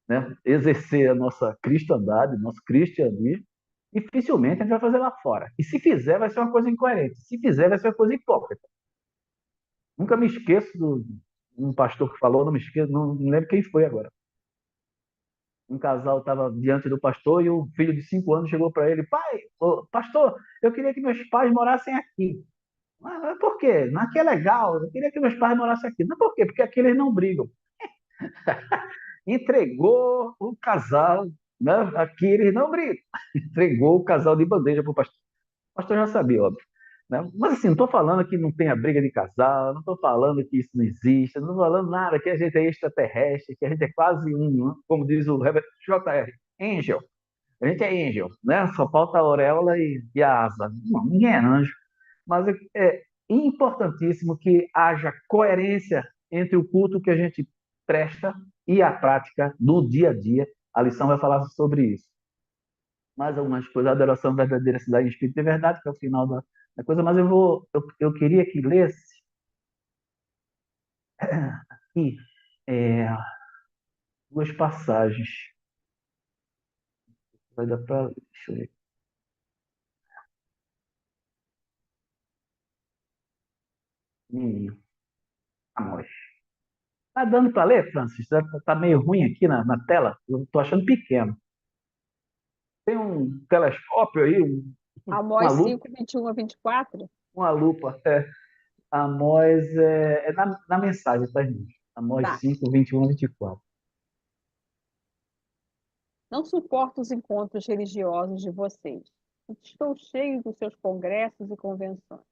né, exercer a nossa cristandade, nosso cristianismo, dificilmente a gente vai fazer lá fora. E se fizer, vai ser uma coisa incoerente. Se fizer, vai ser uma coisa hipócrita. Nunca me esqueço de um pastor que falou, não me esqueço, não lembro quem foi agora. Um casal estava diante do pastor e o filho de 5 anos chegou para ele: pai, ô, pastor, eu queria que meus pais morassem aqui. Mas por quê? Não, aqui é legal, eu queria que meus pais morassem aqui. Não, por quê? Porque aqui eles não brigam. Entregou o casal, né? Aqui eles não brigam. Entregou o casal de bandeja para o pastor. O pastor já sabia, óbvio. Né? Mas assim, não estou falando que não tenha briga de casal, não estou falando que isso não existe, não estou falando nada, que a gente é extraterrestre, que a gente é quase um, né? Como diz o JR, angel. A gente é angel, né? Só falta a auréola e a asa. Não, ninguém é anjo. Mas é importantíssimo que haja coerência entre o culto que a gente presta e a prática no dia a dia. A lição vai falar sobre isso. Mais algumas coisas, a adoração verdadeira, cidade em espírito e verdade, que é o final da coisa, mas eu queria que lesse aqui é, duas passagens. Vai dar para. Deixa eu ver. Amós. Tá dando para ler, Francis? Tá meio ruim aqui na tela? Eu tô achando pequeno. Tem um telescópio aí, uma Amós lupa? 5, 21 a 24. Uma lupa. Amós é na mensagem, tá, gente? Amós Tá. 5, 21 a 24. Não suporto os encontros religiosos de vocês. Estou cheio dos seus congressos e convenções.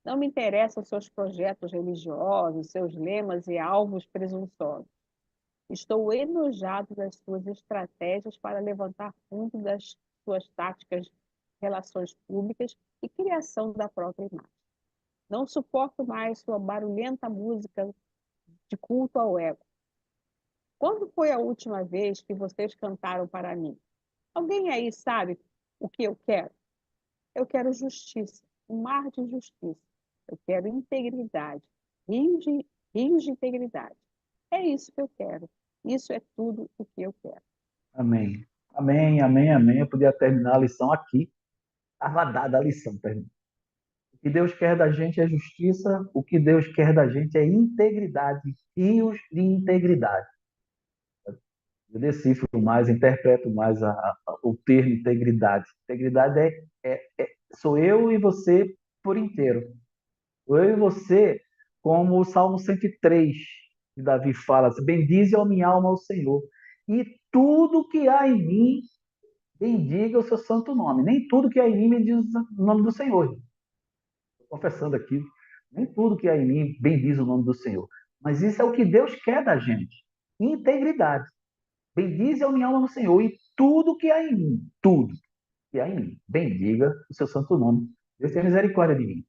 Não me interessam seus projetos religiosos, seus lemas e alvos presunçosos. Estou enojado das suas estratégias para levantar fundos das suas táticas de relações públicas e criação da própria imagem. Não suporto mais sua barulhenta música de culto ao ego. Quando foi a última vez que vocês cantaram para mim? Alguém aí sabe o que eu quero? Eu quero justiça, um mar de justiça. Eu quero integridade, rios de integridade. É isso que eu quero. Isso é tudo o que eu quero. Amém. Amém, amém, amém. Eu podia terminar a lição aqui. Estava dada a lição, terminou. O que Deus quer da gente é justiça, o que Deus quer da gente é integridade, rios de integridade. Eu decifro mais, interpreto mais o termo integridade. Integridade sou eu e você por inteiro. Eu e você, como o Salmo 103, que Davi fala, bendize a minha alma ao Senhor, e tudo que há em mim, bendiga o seu santo nome. Nem tudo que há em mim bendiz o nome do Senhor. Estou confessando aqui, nem tudo que há em mim bendiz o nome do Senhor. Mas isso é o que Deus quer da gente. Integridade. Bendize a minha alma no Senhor, e tudo que há em mim, tudo que há em mim, bendiga o seu santo nome. Deus tem misericórdia de mim.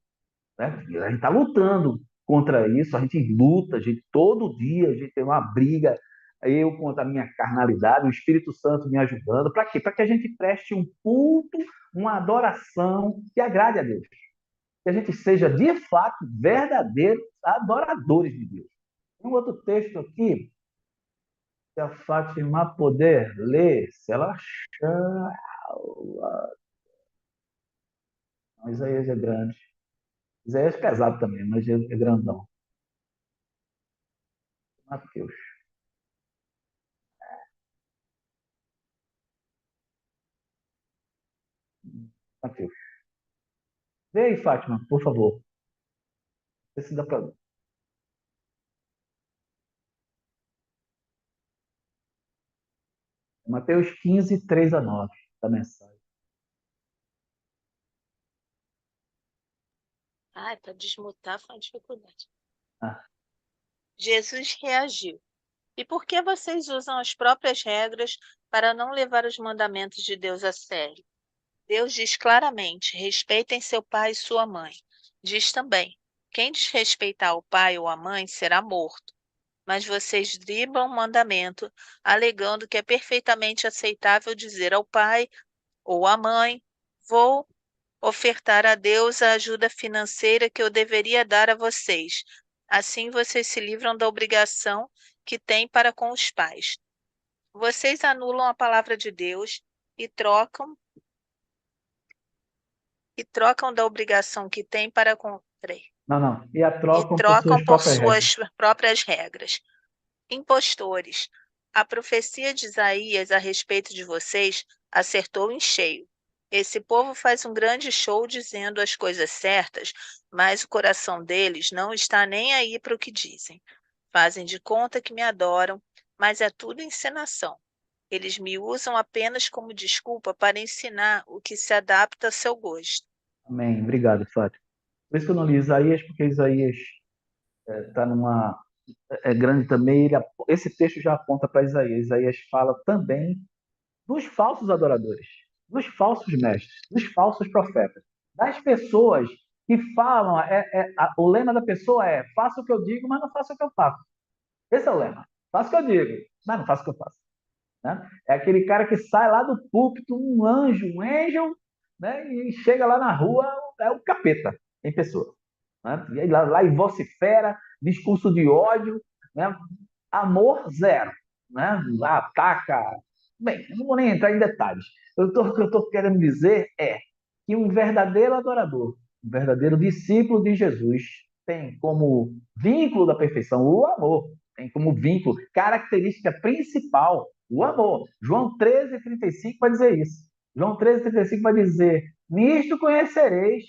Né? A gente está lutando contra isso, a gente luta, todo dia a gente tem uma briga eu contra a minha carnalidade, o Espírito Santo me ajudando. Para quê? Para que a gente preste um culto, uma adoração que agrade a Deus. Que a gente seja, de fato, verdadeiros adoradores de Deus. Tem um outro texto aqui, se a Fátima puder ler, se ela achar. Não, Isaías é grande. Isaías é pesado também, mas é grandão. Mateus. Mateus. Vê aí, Fátima, por favor. Vê se dá para. Mateus 15, 3-9, da mensagem. Ai, para desmutar foi uma dificuldade. Ah, Jesus reagiu. E por que vocês usam as próprias regras para não levar os mandamentos de Deus a sério? Deus diz claramente: respeitem seu pai e sua mãe. Diz também: quem desrespeitar o pai ou a mãe será morto. Mas vocês driblam o mandamento, alegando que é perfeitamente aceitável dizer ao pai ou à mãe: vou ofertar a Deus a ajuda financeira que eu deveria dar a vocês. Assim vocês se livram da obrigação que têm para com os pais. Vocês anulam a palavra de Deus e trocam da obrigação que têm para com. Peraí. não. E a E trocam por trocam suas por próprias regras. suas próprias regras. Impostores. A profecia de Isaías a respeito de vocês acertou em cheio. Esse povo faz um grande show dizendo as coisas certas, mas o coração deles não está nem aí para o que dizem. Fazem de conta que me adoram, mas é tudo encenação. Eles me usam apenas como desculpa para ensinar o que se adapta a seu gosto. Amém. Obrigado, Fátima. Por isso que eu não li Isaías, porque Isaías está numa. É grande também. Esse texto já aponta para Isaías. Isaías fala também dos falsos adoradores, dos falsos mestres, dos falsos profetas, das pessoas que falam. O lema da pessoa é: faça o que eu digo, mas não faça o que eu faço. Esse é o lema. Faça o que eu digo, mas não faça o que eu faço. Né? É aquele cara que sai lá do púlpito, um anjo, né? E chega lá na rua, é o capeta em pessoa. Né? E aí lá e vocifera, discurso de ódio, né? Amor zero. Né? Lá ataca. Bem, não vou nem entrar em detalhes. O que eu estou querendo dizer é que um verdadeiro adorador, um verdadeiro discípulo de Jesus, tem como vínculo da perfeição o amor, tem como vínculo, característica principal, o amor. João 13,35 vai dizer isso. João 13,35 vai dizer: nisto conhecereis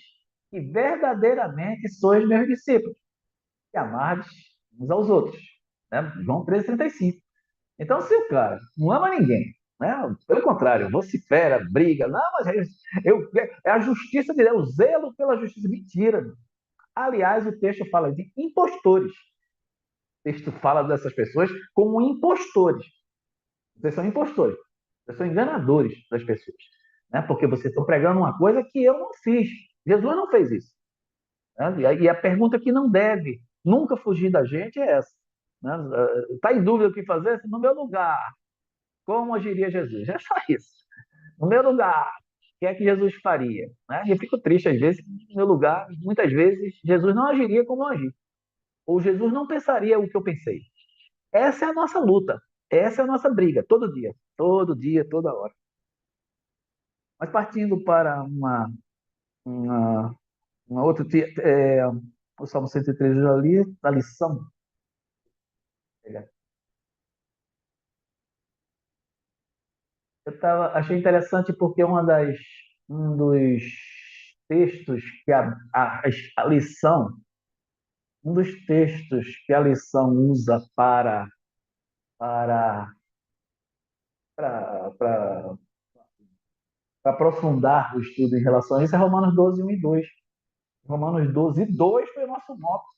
que verdadeiramente sois meus discípulos, e amardes uns aos outros. Né? João 13,35. Então, se o cara não ama ninguém, né? Pelo contrário, vocifera, briga, não, mas é a justiça de Deus, o zelo pela justiça. Mentira. Aliás, o texto fala de impostores. O texto fala dessas pessoas como impostores. Vocês são impostores, vocês são enganadores das pessoas. Né? Porque vocês estão pregando uma coisa que eu não fiz. Jesus não fez isso. Né? E a pergunta que não deve nunca fugir da gente é essa. Está em dúvida o que fazer? No meu lugar, como agiria Jesus? É só isso. No meu lugar, o que é que Jesus faria? Né? Eu fico triste às vezes, no meu lugar, muitas vezes, Jesus não agiria como eu agi. Ou Jesus não pensaria o que eu pensei. Essa é a nossa luta. Essa é a nossa briga, todo dia, toda hora. Mas partindo para uma, uma outra. O Salmo 103 eu já li, a lição. Achei interessante porque um dos textos que a lição, um dos textos que a lição usa para, para aprofundar o estudo em relação a isso é Romanos 12, 1 e 2. Romanos 12, 2 foi o nosso mote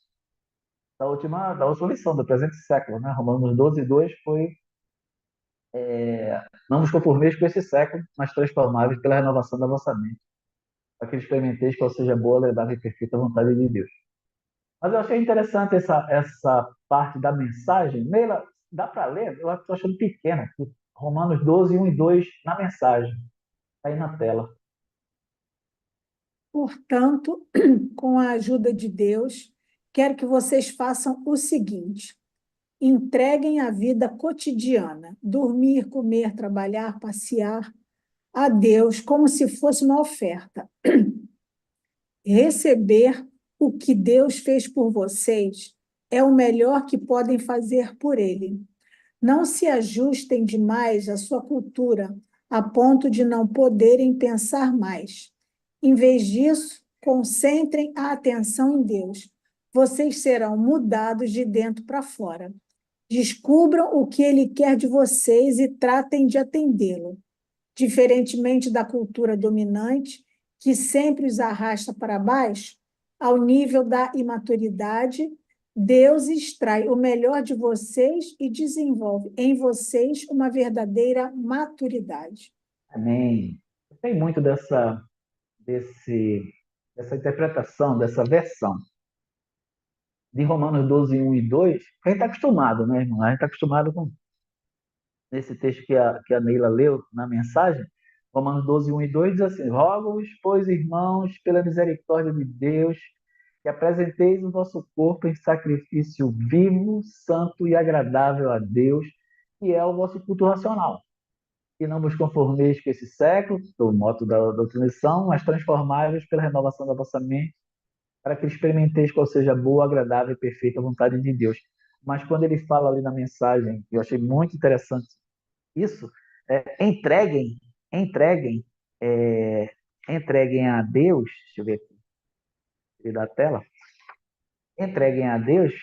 da última lição, do presente século. Né? Romanos 12, 2 foi: não vos conformeis com esse século, mas transformáveis pela renovação da vossa mente, para que experimenteis qual seja a boa, agradável e perfeita vontade de Deus. Mas eu achei interessante essa parte da mensagem. Neila, dá para ler, eu estou achando pequeno aqui. Romanos 12, 1 e 2 na mensagem. Está aí na tela. Portanto, com a ajuda de Deus, quero que vocês façam o seguinte: entreguem a vida cotidiana, dormir, comer, trabalhar, passear, a Deus como se fosse uma oferta. Receber o que Deus fez por vocês é o melhor que podem fazer por Ele. Não se ajustem demais à sua cultura, a ponto de não poderem pensar mais. Em vez disso, concentrem a atenção em Deus. Vocês serão mudados de dentro para fora. Descubram o que Ele quer de vocês e tratem de atendê-lo. Diferentemente da cultura dominante, que sempre os arrasta para baixo, ao nível da imaturidade, Deus extrai o melhor de vocês e desenvolve em vocês uma verdadeira maturidade. Amém. Tem muito dessa interpretação, dessa versão de Romanos 12, 1 e 2, que a gente está acostumado, né, irmão? A gente está acostumado com esse texto que a Neila leu na mensagem. Romanos 12, 1 e 2 diz assim: rogo-vos, pois, irmãos, pela misericórdia de Deus, que apresenteis o vosso corpo em sacrifício vivo, santo e agradável a Deus, que é o vosso culto racional. E não vos conformeis com esse século, do modo da doutrina, mas transformai-vos pela renovação da vossa mente, para que experimenteis qual seja a boa, agradável e perfeita vontade de Deus. Mas quando ele fala ali na mensagem, eu achei muito interessante isso, entreguem, entreguem, é, entreguem a Deus, deixa eu ver aqui da tela, entreguem a Deus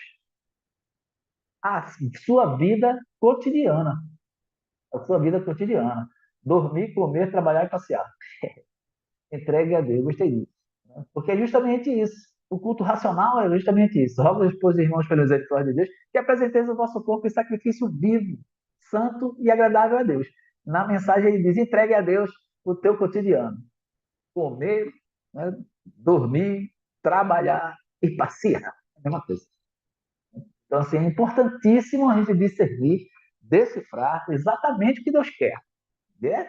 a sua vida cotidiana, a sua vida cotidiana. Dormir, comer, trabalhar e passear. Entregue a Deus, gostei disso. Né? Porque é justamente isso. O culto racional é justamente isso. Rogo, pois, irmãos, pela misericórdia de Deus, que apresenteis o vosso corpo em sacrifício vivo, santo e agradável a Deus. Na mensagem ele diz: entregue a Deus o teu cotidiano. Comer, né? Dormir, trabalhar e passear. É a mesma coisa. Então, assim, é importantíssimo a gente discernir, decifrar exatamente o que Deus quer.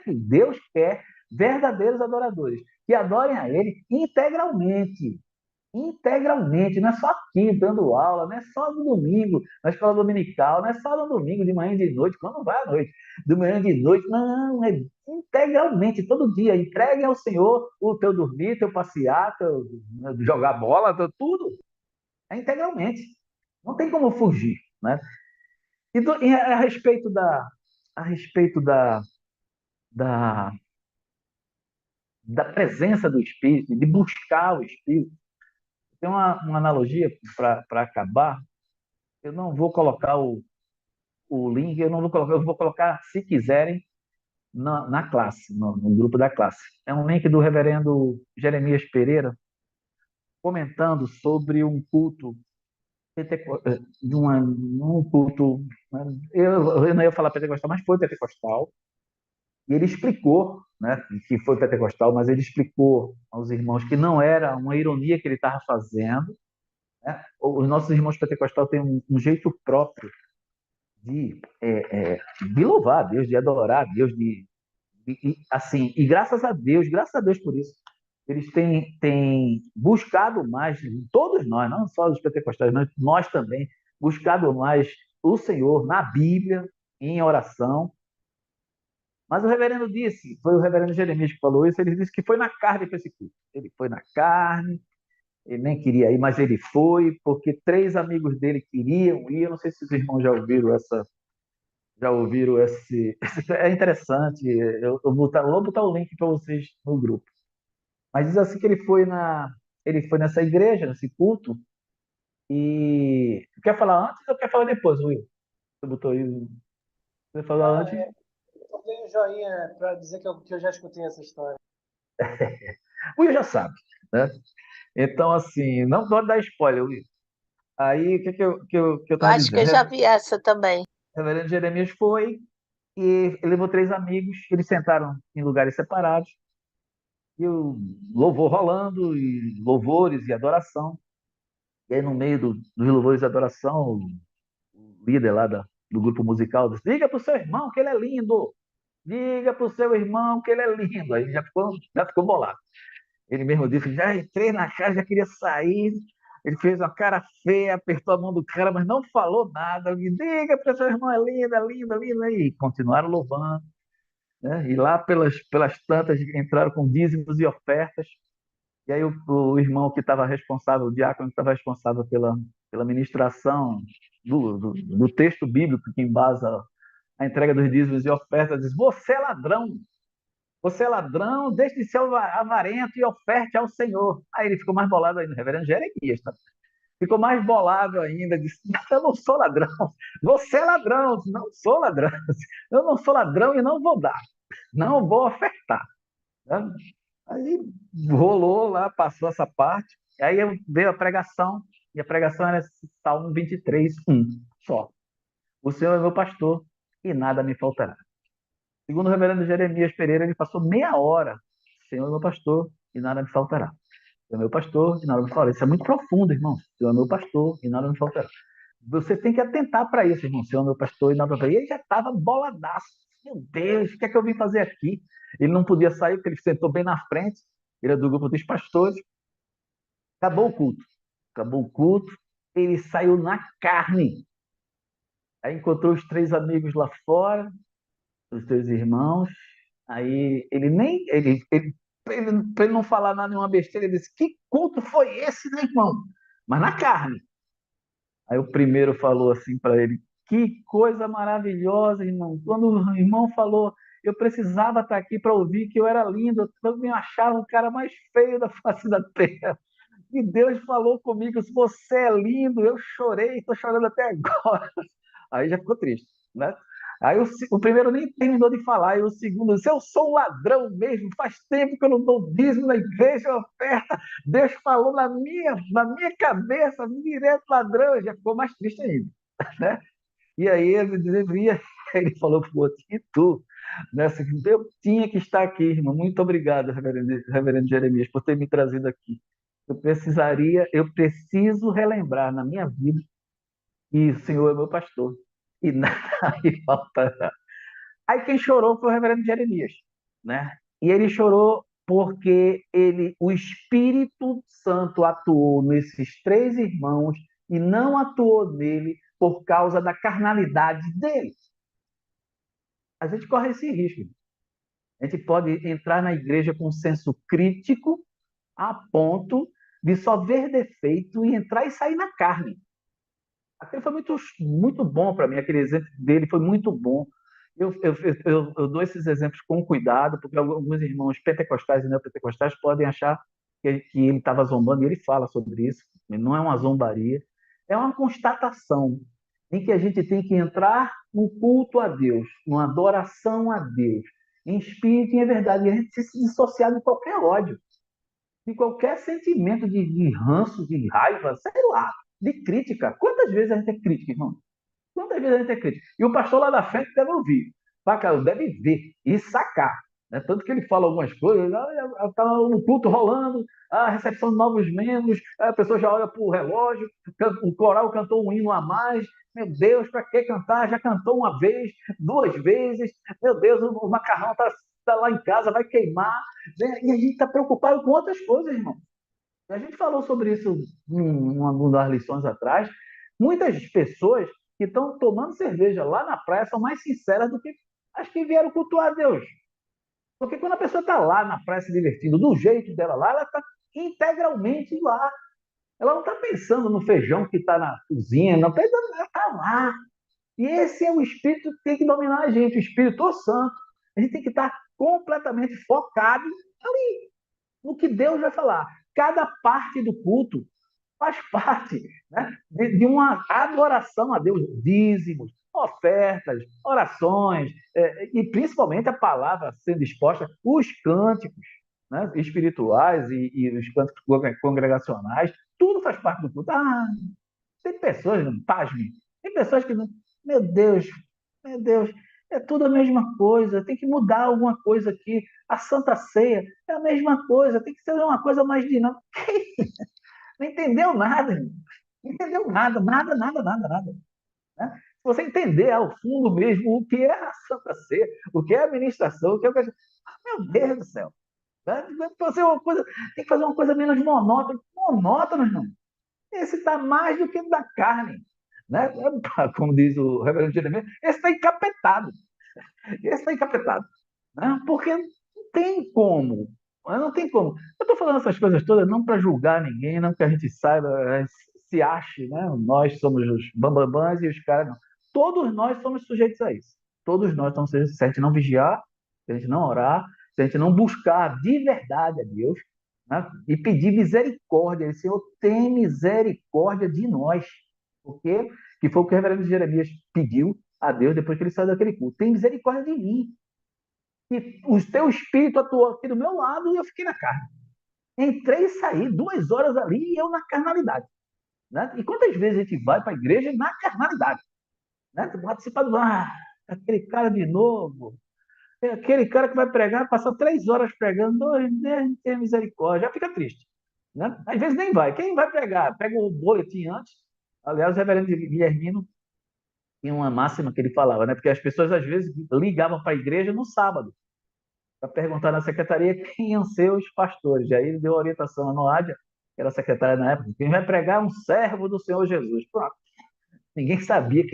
Deus quer verdadeiros adoradores, que adorem a Ele integralmente. Integralmente, não é só aqui dando aula, não é só no domingo, na escola dominical, não é só no domingo, de manhã e de noite, quando vai à noite, de manhã e de noite, não, é integralmente, todo dia. Entregue ao Senhor o teu dormir, teu passear, teu jogar bola, tudo. É integralmente. Não tem como fugir, né? E a respeito da, da presença do Espírito, de buscar o Espírito, tem uma analogia para acabar. Eu não vou colocar o link, eu vou colocar, se quiserem, na classe, no grupo da classe. É um link do reverendo Jeremias Pereira, comentando sobre um culto, um culto, né? Eu não ia falar pentecostal, mas foi pentecostal. E ele explicou, né, que foi pentecostal, mas ele explicou aos irmãos que não era uma ironia que ele estava fazendo, né? Os nossos irmãos pentecostais têm um jeito próprio de louvar a Deus, de adorar a Deus, assim, e graças a Deus por isso. Eles têm buscado mais, todos nós, não só os pentecostais, mas nós também, buscado mais o Senhor na Bíblia, em oração. Mas o reverendo disse, foi o reverendo Jeremias que falou isso, ele disse que foi na carne para esse culto. Ele foi na carne, ele nem queria ir, mas ele foi, porque 3 amigos dele queriam ir. Eu não sei se os irmãos já ouviram esse. É interessante, vou botar o link para vocês no grupo. Mas diz assim que ele foi nessa igreja, nesse culto, e quer falar antes ou quer falar depois, Will? Você botou aí, você falar Ah, antes? eu dei um joinha para dizer que eu já escutei essa história. O Will já sabe, né? Então, assim, não pode dar spoiler, Will. Aí, o que eu Eu estava acho que dizendo? eu já vi essa também. O reverendo Jeremias foi e ele levou 3 amigos, eles sentaram em lugares separados, e o louvor rolando, e louvores e adoração. E aí, no meio dos louvores e adoração, o líder lá do grupo musical, disse, diga para o seu irmão que ele é lindo, diga para o seu irmão que ele é lindo. Aí ele já ficou bolado. Ele mesmo disse, já entrei na casa, já queria sair. Ele fez uma cara feia, apertou a mão do cara, mas não falou nada. Me diga para o seu irmão, é lindo, é lindo, é lindo. E continuaram louvando, né? E lá pelas tantas entraram com dízimos e ofertas. E aí o irmão que estava responsável, o diácono que estava responsável pela ministração do texto bíblico que embasa a entrega dos dízimos e ofertas, diz, você é ladrão, deixe de ser avarento e oferte ao Senhor. Aí ele ficou mais bolado ainda, o reverendo Jeremias, tá? Ficou mais bolado ainda, disse, eu não sou ladrão, você é ladrão, não sou ladrão, eu não sou ladrão e não vou dar, não vou ofertar. Né? Aí rolou lá, passou essa parte, aí veio a pregação, e a pregação era Salmo 23, 1, só. O Senhor é meu pastor e nada me faltará. Segundo o reverendo Jeremias Pereira, ele passou meia hora. O Senhor é meu pastor e nada me faltará. O Senhor é meu pastor e nada me faltará. Isso é muito profundo, irmão. O Senhor é meu pastor e nada me faltará. Você tem que atentar para isso, irmão. O Senhor é meu pastor e nada me faltará. E ele já estava boladaço. Meu Deus, o que é que eu vim fazer aqui? Ele não podia sair porque ele sentou bem na frente. Ele é do grupo dos pastores. Acabou o culto. Acabou o culto. Ele saiu na carne. Aí encontrou os 3 amigos lá fora, os 3 irmãos. Aí ele nem. Para ele não falar nada, nenhuma besteira, ele disse: que culto foi esse, né, irmão? Mas na carne. Aí o primeiro falou assim para ele: que coisa maravilhosa, irmão. Quando o irmão falou, eu precisava estar aqui para ouvir que eu era lindo, eu me achava o cara mais feio da face da terra. E Deus falou comigo: se você é lindo, eu chorei, estou chorando até agora. Aí já ficou triste, né? Aí o primeiro nem terminou de falar, e o segundo disse: eu sou um ladrão mesmo, faz tempo que eu não dou dízimo na igreja, oferta. Deus falou na minha cabeça, direto ladrão, já ficou mais triste ainda, né? E aí ele falou para o outro: e tu? Nessa, eu tinha que estar aqui, irmão. Muito obrigado, reverendo Jeremias, por ter me trazido aqui. Eu preciso relembrar na minha vida que o Senhor é meu pastor e nada me faltará. Aí quem chorou foi o reverendo Jeremias, né? E ele chorou porque o Espírito Santo atuou nesses 3 irmãos e não atuou nele por causa da carnalidade dele. A gente corre esse risco. A gente pode entrar na igreja com um senso crítico a ponto de só ver defeito e entrar e sair na carne. Aquele foi muito, muito bom para mim, aquele exemplo dele foi muito bom. Eu dou esses exemplos com cuidado, porque alguns irmãos pentecostais e neopentecostais podem achar que ele estava zombando, e ele fala sobre isso. Não é uma zombaria, é uma constatação em que a gente tem que entrar no culto a Deus, numa adoração a Deus, em espírito e em verdade, e a gente se dissociar de qualquer ódio, de qualquer sentimento de ranço, de raiva, sei lá, de crítica. Quantas vezes a gente é crítica, irmão? Quantas vezes a gente é crítica? E o pastor lá da frente deve ouvir, deve ver e sacar. Né? Tanto que ele fala algumas coisas, está no culto rolando, a recepção de novos membros, a pessoa já olha para o relógio, o coral cantou um hino a mais, meu Deus, para que cantar? Já cantou uma vez, 2 vezes, meu Deus, o macarrão está lá em casa, vai queimar, né? E a gente está preocupado com outras coisas, irmão. A gente falou sobre isso em uma das lições atrás. Muitas pessoas que estão tomando cerveja lá na praia são mais sinceras do que as que vieram cultuar a Deus. Porque quando a pessoa está lá na praia se divertindo, do jeito dela lá, ela está integralmente lá. Ela não está pensando no feijão que está na cozinha, não, ela está lá. E esse é o Espírito que tem que dominar a gente, o Espírito Santo. A gente tem que estar completamente focado ali, no que Deus vai falar. Cada parte do culto faz parte, né, de uma adoração a Deus, dízimos, ofertas, orações, e principalmente a palavra sendo exposta, os cânticos, né, espirituais e os cânticos congregacionais, tudo faz parte do culto. Tem pessoas, pasmem, tem pessoas que, meu Deus, é tudo a mesma coisa, tem que mudar alguma coisa aqui. A Santa Ceia é a mesma coisa, tem que ser uma coisa mais dinâmica. Não entendeu nada, irmão. Não entendeu nada, nada. Né? Você entender ao fundo mesmo o que é a Santa Ceia, o que é a administração, o que é o que... Meu Deus do céu! Vai fazer uma coisa, tem que fazer uma coisa menos monótona. Monótona, não. Esse está mais do que da carne. Né? Como diz o reverendo Jeremias, esse está encapetado. Esse está encapetado. Né? Porque não tem como. Não tem como. Eu estou falando essas coisas todas não para julgar ninguém, não que a gente saiba, se ache, né? Nós somos os bambambãs e os caras não. Todos nós somos sujeitos a isso. Todos nós estamos sujeitos. Se a gente não vigiar, se a gente não orar, se a gente não buscar de verdade a Deus, né? E pedir misericórdia, esse Senhor tem misericórdia de nós. Porque que foi o que o reverendo Jeremias pediu a Deus depois que ele saiu daquele culto. Tem misericórdia de mim. E o teu espírito atuou aqui do meu lado e eu fiquei na carne. Entrei e saí 2 horas ali e eu na carnalidade. Né? E quantas vezes a gente vai para a igreja na carnalidade? Né? Participar do... aquele cara de novo. É aquele cara que vai pregar, passa 3 horas pregando, Deus tem misericórdia, já fica triste. Né? Às vezes nem vai. Quem vai pregar? Pega o boletim antes. Aliás, o reverendo Guilhermino tinha uma máxima que ele falava, né? Porque as pessoas às vezes ligavam para a igreja no sábado para perguntar na secretaria quem iam ser os pastores. E aí ele deu orientação a Noádia, que era secretária na época, quem vai pregar é um servo do Senhor Jesus. Pronto. Ninguém sabia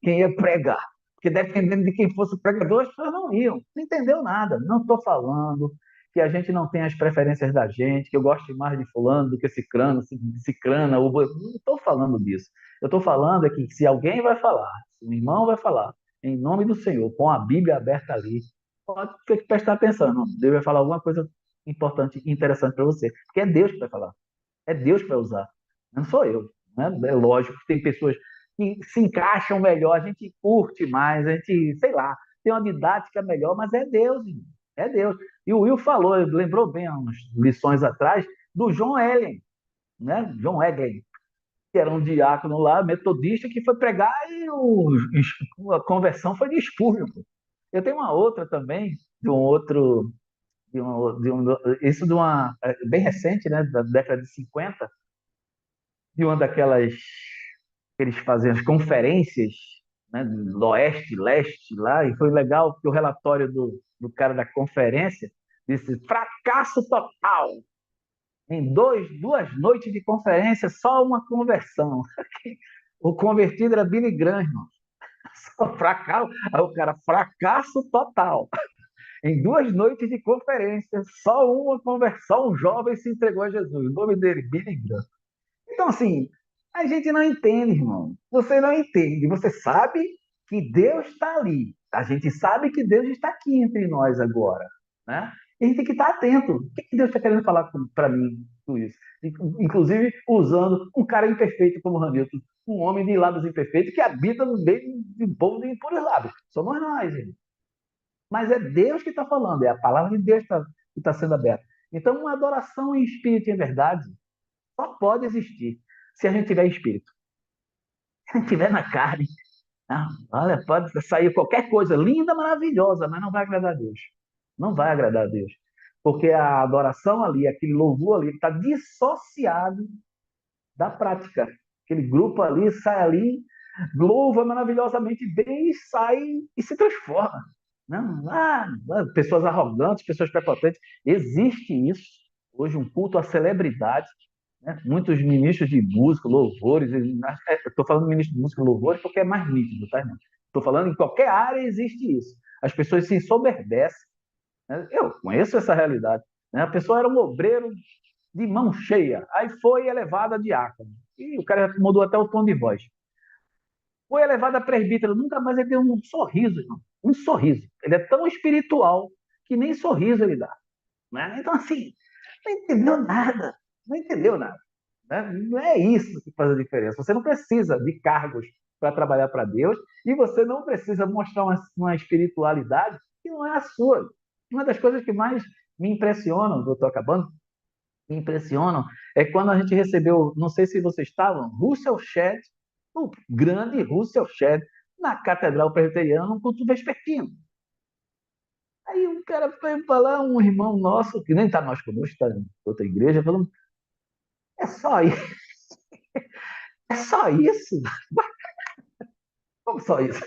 quem ia pregar. Porque dependendo de quem fosse o pregador, as pessoas não iam. Não entendeu nada. Não estou falando que a gente não tem as preferências da gente, que eu gosto mais de fulano do que cicrano, cicrana. Não estou falando disso. Eu estou falando é que se alguém vai falar, se um irmão vai falar, em nome do Senhor, com a Bíblia aberta ali, pode ter que prestar atenção. Não, Deus vai falar alguma coisa importante e interessante para você. Porque é Deus que vai falar. É Deus que vai usar. Não sou eu. Né? É lógico que tem pessoas que se encaixam melhor, a gente curte mais, a gente, sei lá, tem uma didática melhor, mas é Deus, irmão. É Deus. E o Will falou, lembrou bem, umas lições atrás, do John Ellen, né? John Ellen, que era um diácono lá, metodista, que foi pregar e a conversão foi de Spurgeon. Eu tenho uma outra também, de um outro, isso de uma, bem recente, né, da década de 50, de uma daquelas que eles faziam as conferências, né, do Oeste, Leste, lá, e foi legal porque o relatório do cara da conferência disse fracasso total. Em 2 noites de conferência, só uma conversão. O convertido era Billy Graham. Só fracasso. Aí o cara, fracasso total. Em 2 noites de conferência, só uma conversão, um jovem se entregou a Jesus. O nome dele, Billy Graham. Então, assim, a gente não entende, irmão. Você não entende. Você sabe que Deus está ali. A gente sabe que Deus está aqui entre nós agora. Né? E a gente tem que estar atento. O que Deus está querendo falar para mim com isso? Inclusive, usando um cara imperfeito como Hamilton, um homem de lábios imperfeitos que habita no meio de um povo de impuros lábios. Somos nós, irmão. Mas é Deus que está falando, é a palavra de Deus que está sendo aberta. Então, uma adoração em espírito e em verdade só pode existir se a gente tiver espírito. Se a gente tiver na carne, olha, pode sair qualquer coisa linda, maravilhosa, mas não vai agradar a Deus. Não vai agradar a Deus. Porque a adoração ali, aquele louvor ali, está dissociado da prática. Aquele grupo ali sai ali, louva maravilhosamente bem e sai e se transforma. Não, pessoas arrogantes, pessoas prepotentes. Existe isso. Hoje, um culto à celebridade. Né? Muitos ministros de música, louvores. Estou falando de ministro de música e louvores porque é mais nítido, tá, irmão? Estou falando em qualquer área existe isso. As pessoas se ensoberbecem. Né? Eu conheço essa realidade. Né? A pessoa era um obreiro de mão cheia, aí foi elevada a diácono. E o cara mudou até o tom de voz. Foi elevado a presbítero, nunca mais ele deu um sorriso, irmão. Um sorriso. Ele é tão espiritual que nem sorriso ele dá. Né? Então, assim, não entendeu nada. Não entendeu nada. Né? Não é isso que faz a diferença. Você não precisa de cargos para trabalhar para Deus e você não precisa mostrar uma espiritualidade que não é a sua. Uma das coisas que mais me impressionam, doutor Acabando, me impressionam é quando a gente recebeu, não sei se vocês estavam, Russell Shedd, o grande Russell Shedd, na Catedral Presbiteriana, num culto vespertino. Aí um cara foi falar, um irmão nosso, que nem está mais conosco, está em outra igreja, falando, é só isso. É só isso. Como só isso?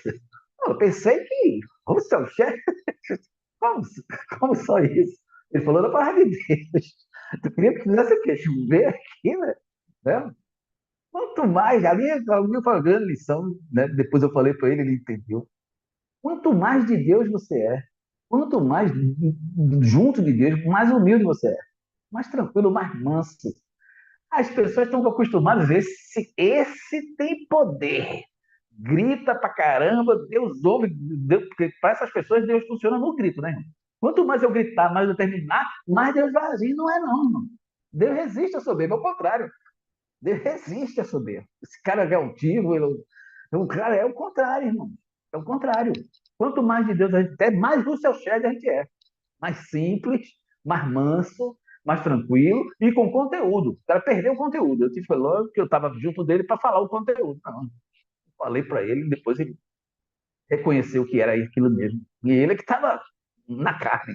Eu pensei que você é o chefe. Como, como só isso? Ele falou da palavra de Deus. Tu queria que fizesse o quê? Chover aqui, né? Quanto mais, ali alguém foi uma grande lição, né? Depois eu falei para ele, ele entendeu. Quanto mais de Deus você é, quanto mais junto de Deus, mais humilde você é, mais tranquilo, mais manso. As pessoas estão acostumadas, esse tem poder. Grita pra caramba, Deus ouve, Deus, porque para essas pessoas Deus funciona no grito, né, irmão? Quanto mais eu gritar, mais eu terminar, mais Deus vai agir. Não é não, irmão. Deus resiste à soberba, ao contrário. Deus resiste à soberba. Esse cara é altivo, o cara é o contrário, irmão. É o contrário. Quanto mais de Deus a gente é, mais do seu chefe a gente é. Mais simples, mais manso, mais tranquilo e com conteúdo. O cara perdeu o conteúdo. Eu tive logo que eu estava junto dele para falar o conteúdo. Não, falei para ele, depois ele reconheceu que era aquilo mesmo. E ele é que estava na carne.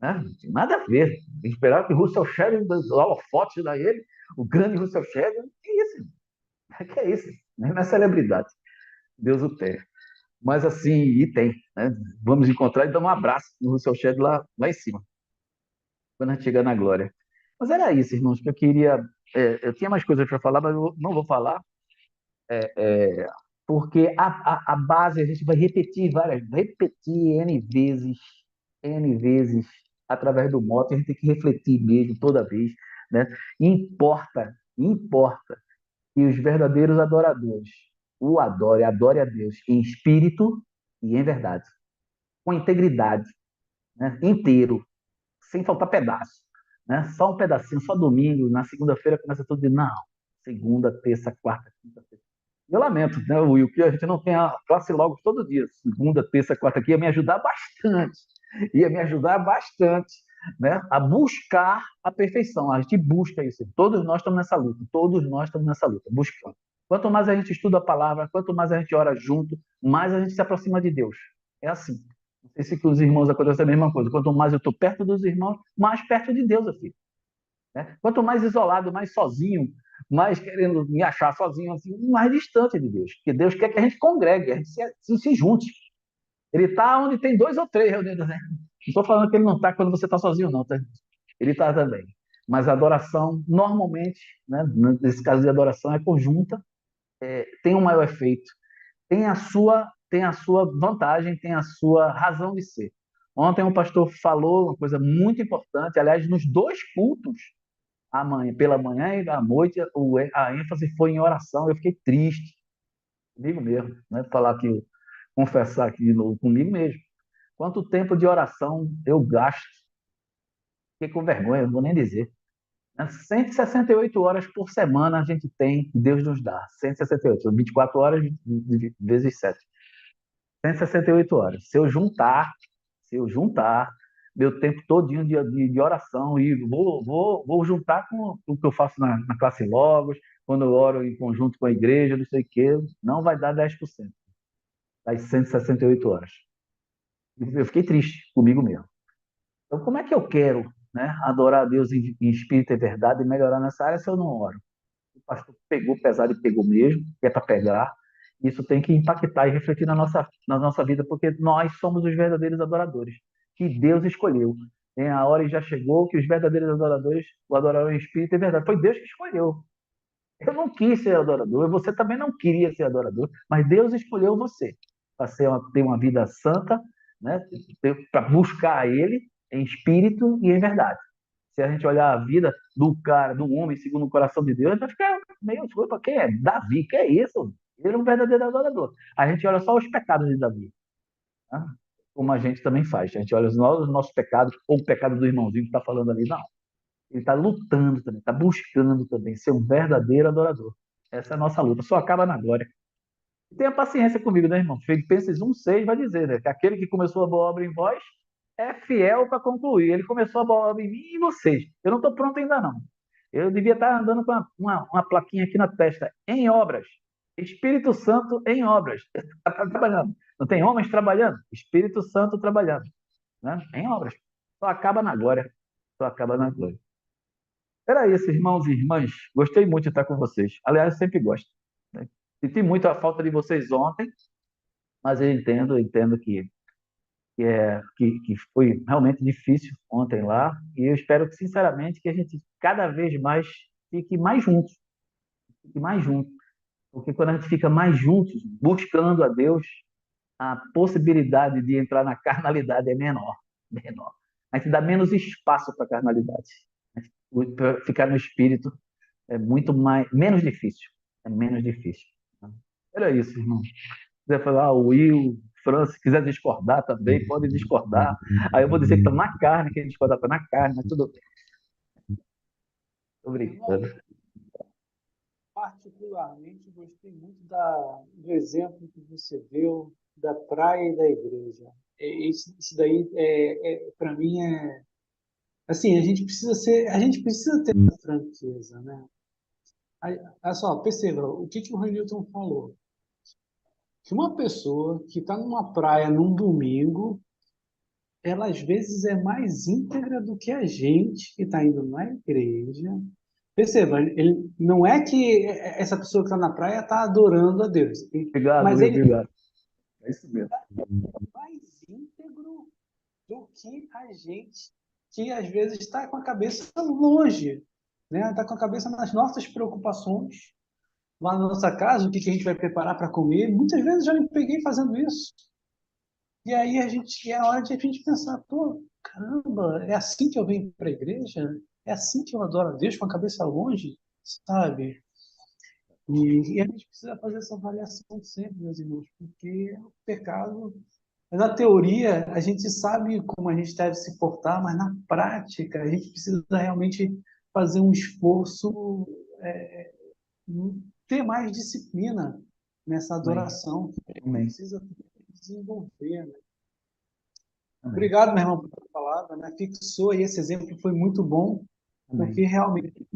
Né? Nada a ver. Esperava que o Russell Shedd, os holofotes da ele, o grande Russell Shedd, que isso? Que é isso? Não é celebridade. Deus o tem. Mas assim, e tem. Né? Vamos encontrar e dar um abraço no Russell Shedd lá em cima, quando a gente chegar na glória. Mas era isso, irmãos, que eu queria. Eu tinha mais coisas para falar, mas eu não vou falar, porque a base a gente vai repetir N vezes, através do moto, a gente tem que refletir mesmo toda vez, né? Importa que os verdadeiros adoradores adore a Deus em espírito e em verdade, com integridade, né? Inteiro, sem faltar pedaço, né? Só um pedacinho, só domingo, na segunda-feira começa tudo de não, segunda, terça, quarta, quinta-feira. Eu lamento, né, Will, que a gente não tem a classe logo todo dia, segunda, terça, quarta, aqui ia me ajudar bastante, né, a buscar a perfeição. A gente busca isso. Todos nós estamos nessa luta, buscando. Quanto mais a gente estuda a palavra, quanto mais a gente ora junto, mais a gente se aproxima de Deus. É assim. Não sei se com os irmãos acontece a mesma coisa. Quanto mais eu estou perto dos irmãos, mais perto de Deus eu fico. Né? Quanto mais isolado, mais sozinho, mais querendo me achar sozinho, assim, mais distante de Deus. Porque Deus quer que a gente congregue, a gente se junte. Ele está onde tem 2 ou 3 reunidos. Né? Não estou falando que ele não está quando você está sozinho, não. Tá? Ele está também. Mas a adoração, normalmente, né, nesse caso de adoração, é conjunta, tem um maior efeito, tem a sua vantagem, tem a sua razão de ser. Ontem um pastor falou uma coisa muito importante, aliás, nos 2 cultos, pela manhã e à noite, a ênfase foi em oração. Eu fiquei triste, comigo mesmo, né? Confessar aqui comigo mesmo. Quanto tempo de oração eu gasto? Fiquei com vergonha, não vou nem dizer. 168 horas por semana a gente tem, Deus nos dá. 168, 24 horas vezes 7. 168 horas. Se eu juntar meu tempo todinho de oração e vou juntar com o que eu faço na classe Logos, quando eu oro em conjunto com a igreja, não sei o quê, não vai dar 10% das 168 horas. Eu fiquei triste comigo mesmo. Então, como é que eu quero, né, adorar a Deus em espírito e verdade e melhorar nessa área se eu não oro? O pastor pegou pesado e pegou mesmo, que é para pegar. Isso tem que impactar e refletir na nossa vida, porque nós somos os verdadeiros adoradores, que Deus escolheu. A hora já chegou que os verdadeiros adoradores o adorarão em espírito e verdade. Foi Deus que escolheu. Eu não quis ser adorador, você também não queria ser adorador, mas Deus escolheu você para ter uma vida santa, né? Para buscar Ele em espírito e em verdade. Se a gente olhar a vida do homem segundo o coração de Deus, vai ficar meio desculpa, quem é? Davi, que é isso? Ele é um verdadeiro adorador. A gente olha só os pecados de Davi, né? Como a gente também faz. A gente olha os nossos pecados, ou o pecado do irmãozinho que está falando ali, não. Ele está lutando também, está buscando também ser um verdadeiro adorador. Essa é a nossa luta, só acaba na glória. Tenha paciência comigo, né, irmão? Filipenses 1,6 vai dizer, né, que aquele que começou a boa obra em vós é fiel para concluir. Ele começou a boa obra em mim e em vocês. Eu não estou pronto ainda, não. Eu devia estar andando com uma plaquinha aqui na testa, em obras. Espírito Santo em obras. Está trabalhando. Não tem homens trabalhando? Espírito Santo trabalhando. Né? Em obras. Só acaba na glória. Só acaba na glória. Era isso, irmãos e irmãs. Gostei muito de estar com vocês. Aliás, eu sempre gosto. Né? Senti muito a falta de vocês ontem, Mas eu entendo que foi realmente difícil ontem lá, e eu espero que, sinceramente, que a gente cada vez mais fique mais juntos, porque quando a gente fica mais juntos, buscando a Deus, a possibilidade de entrar na carnalidade é menor. A gente dá menos espaço para a carnalidade. Pra ficar no espírito é muito menos difícil, é menos difícil. Era isso, irmão. Se quiser falar, o Will, França, se quiser discordar também, pode discordar. Aí eu vou dizer que está na carne, quem discordar está na carne, mas tudo bem. Tô Irmão, brincando. particularmente, gostei muito do exemplo que você deu da praia e da igreja. Isso daí, para mim, assim, a gente precisa ter essa franqueza, né? Olha só, perceba, o que o Hamilton falou? Que uma pessoa que está numa praia num domingo, ela às vezes é mais íntegra do que a gente que está indo na igreja. Perceba, ele, não é que essa pessoa que está na praia está adorando a Deus, Obrigado, mas Will, ele obrigado. É isso mesmo. é mais íntegro do que a gente que às vezes está com a cabeça longe, né? Está com a cabeça nas nossas preocupações. Lá na nossa casa, o que a gente vai preparar para comer? Muitas vezes já me peguei fazendo isso. E aí é hora de a gente pensar, pô, caramba, é assim que eu venho para a igreja? É assim que eu adoro a Deus com a cabeça longe, sabe? E a gente precisa fazer essa avaliação sempre, meus irmãos, porque o pecado, na teoria, a gente sabe como a gente deve se portar, mas na prática, a gente precisa realmente fazer um esforço, é, ter mais disciplina nessa Amém. adoração, que a gente Amém. precisa desenvolver, né? Amém. Obrigado, meu irmão, pela palavra, né? Fixou aí esse exemplo, foi muito bom, porque Amém. realmente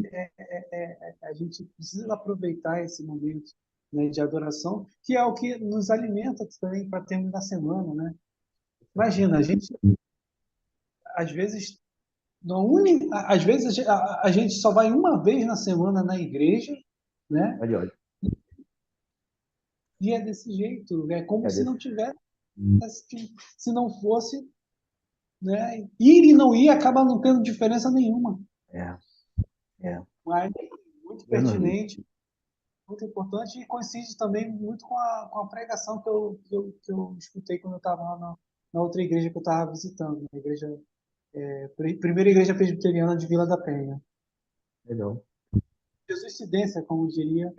a gente precisa aproveitar esse momento, né, de adoração, que é o que nos alimenta também para termos da semana, né? Imagina, a gente às vezes às vezes a gente só vai uma vez na semana na igreja, né? Olha, olha. E é desse jeito, é como É se desse. não tivesse, se não fosse, né? Ir e não ir acaba não tendo diferença nenhuma. É, é. Mas muito Deus nos livre. pertinente, muito importante e coincide também muito com a pregação que eu escutei quando eu estava lá na outra igreja que eu estava visitando, na igreja, primeira igreja presbiteriana de Vila da Penha. Legal. Jesuicidência, como diria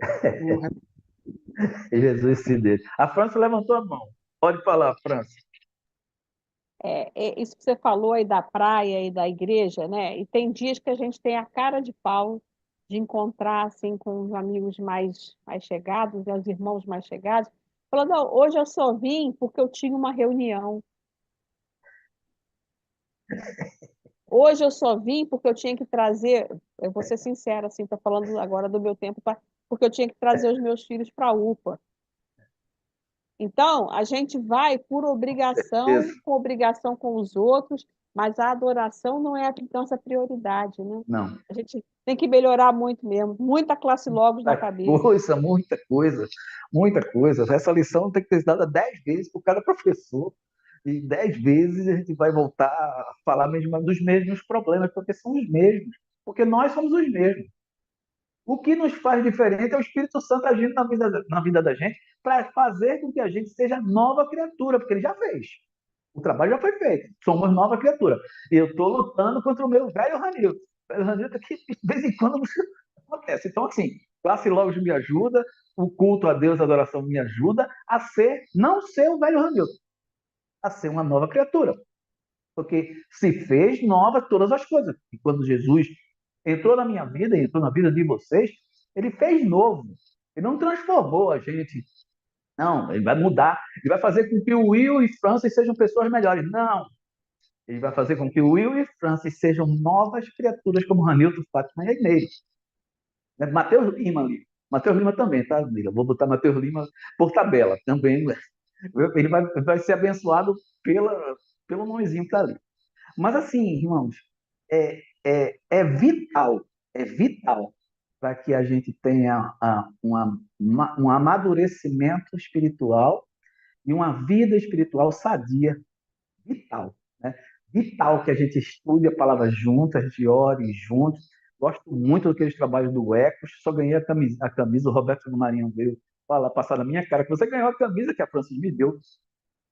o Jesus se dele. A França levantou a mão. Pode falar, França. Isso que você falou aí da praia e da igreja, né? E tem dias que a gente tem a cara de pau de encontrar assim com os amigos mais chegados, né? Os irmãos mais chegados, falando, "Não, hoje eu só vim porque eu tinha uma reunião. Hoje eu só vim porque eu tinha que trazer, eu vou ser sincera, assim, estou falando agora do meu tempo, porque eu tinha que trazer os meus filhos para a UPA. Então, a gente vai por Isso. obrigação, com obrigação com os outros, mas a adoração não é a nossa prioridade, né? Não. A gente tem que melhorar muito mesmo, muita classe logos na cabeça. Muita coisa, muita coisa. Essa lição tem que ser dada 10 vezes por cada professor. E 10 vezes a gente vai voltar a falar mesmo dos mesmos problemas, porque são os mesmos. Porque nós somos os mesmos. O que nos faz diferente é o Espírito Santo agindo na vida da gente para fazer com que a gente seja nova criatura, porque ele já fez. O trabalho já foi feito. Somos nova criatura. E eu estou lutando contra o meu velho Ranilton. O velho Ranilton que de vez em quando acontece. Então, assim, classe Logos me ajuda, o culto a Deus, a adoração me ajuda a não ser o velho Ranilton, a ser uma nova criatura. Porque se fez nova todas as coisas. E quando Jesus entrou na minha vida, entrou na vida de vocês, ele fez novo. Ele não transformou a gente. Não, ele vai mudar. Ele vai fazer com que o Will e Francis sejam pessoas melhores. Não. Ele vai fazer com que o Will e Francis sejam novas criaturas, como Ranilton, Fátima e Inês. Mateus Lima ali. Mateus Lima também, tá, amiga? Vou botar Mateus Lima por tabela também. Ele vai ser abençoado pelo nomezinho que está ali. Mas assim, irmãos, é vital para que a gente tenha um amadurecimento espiritual e uma vida espiritual sadia, vital, né? Vital que a gente estude a palavra junto, a gente ore juntos. Gosto muito daqueles trabalhos do Ecos, só ganhei a camisa, o Roberto Marinho veio falar, passar na minha cara, que você ganhou a camisa que a Francis me deu,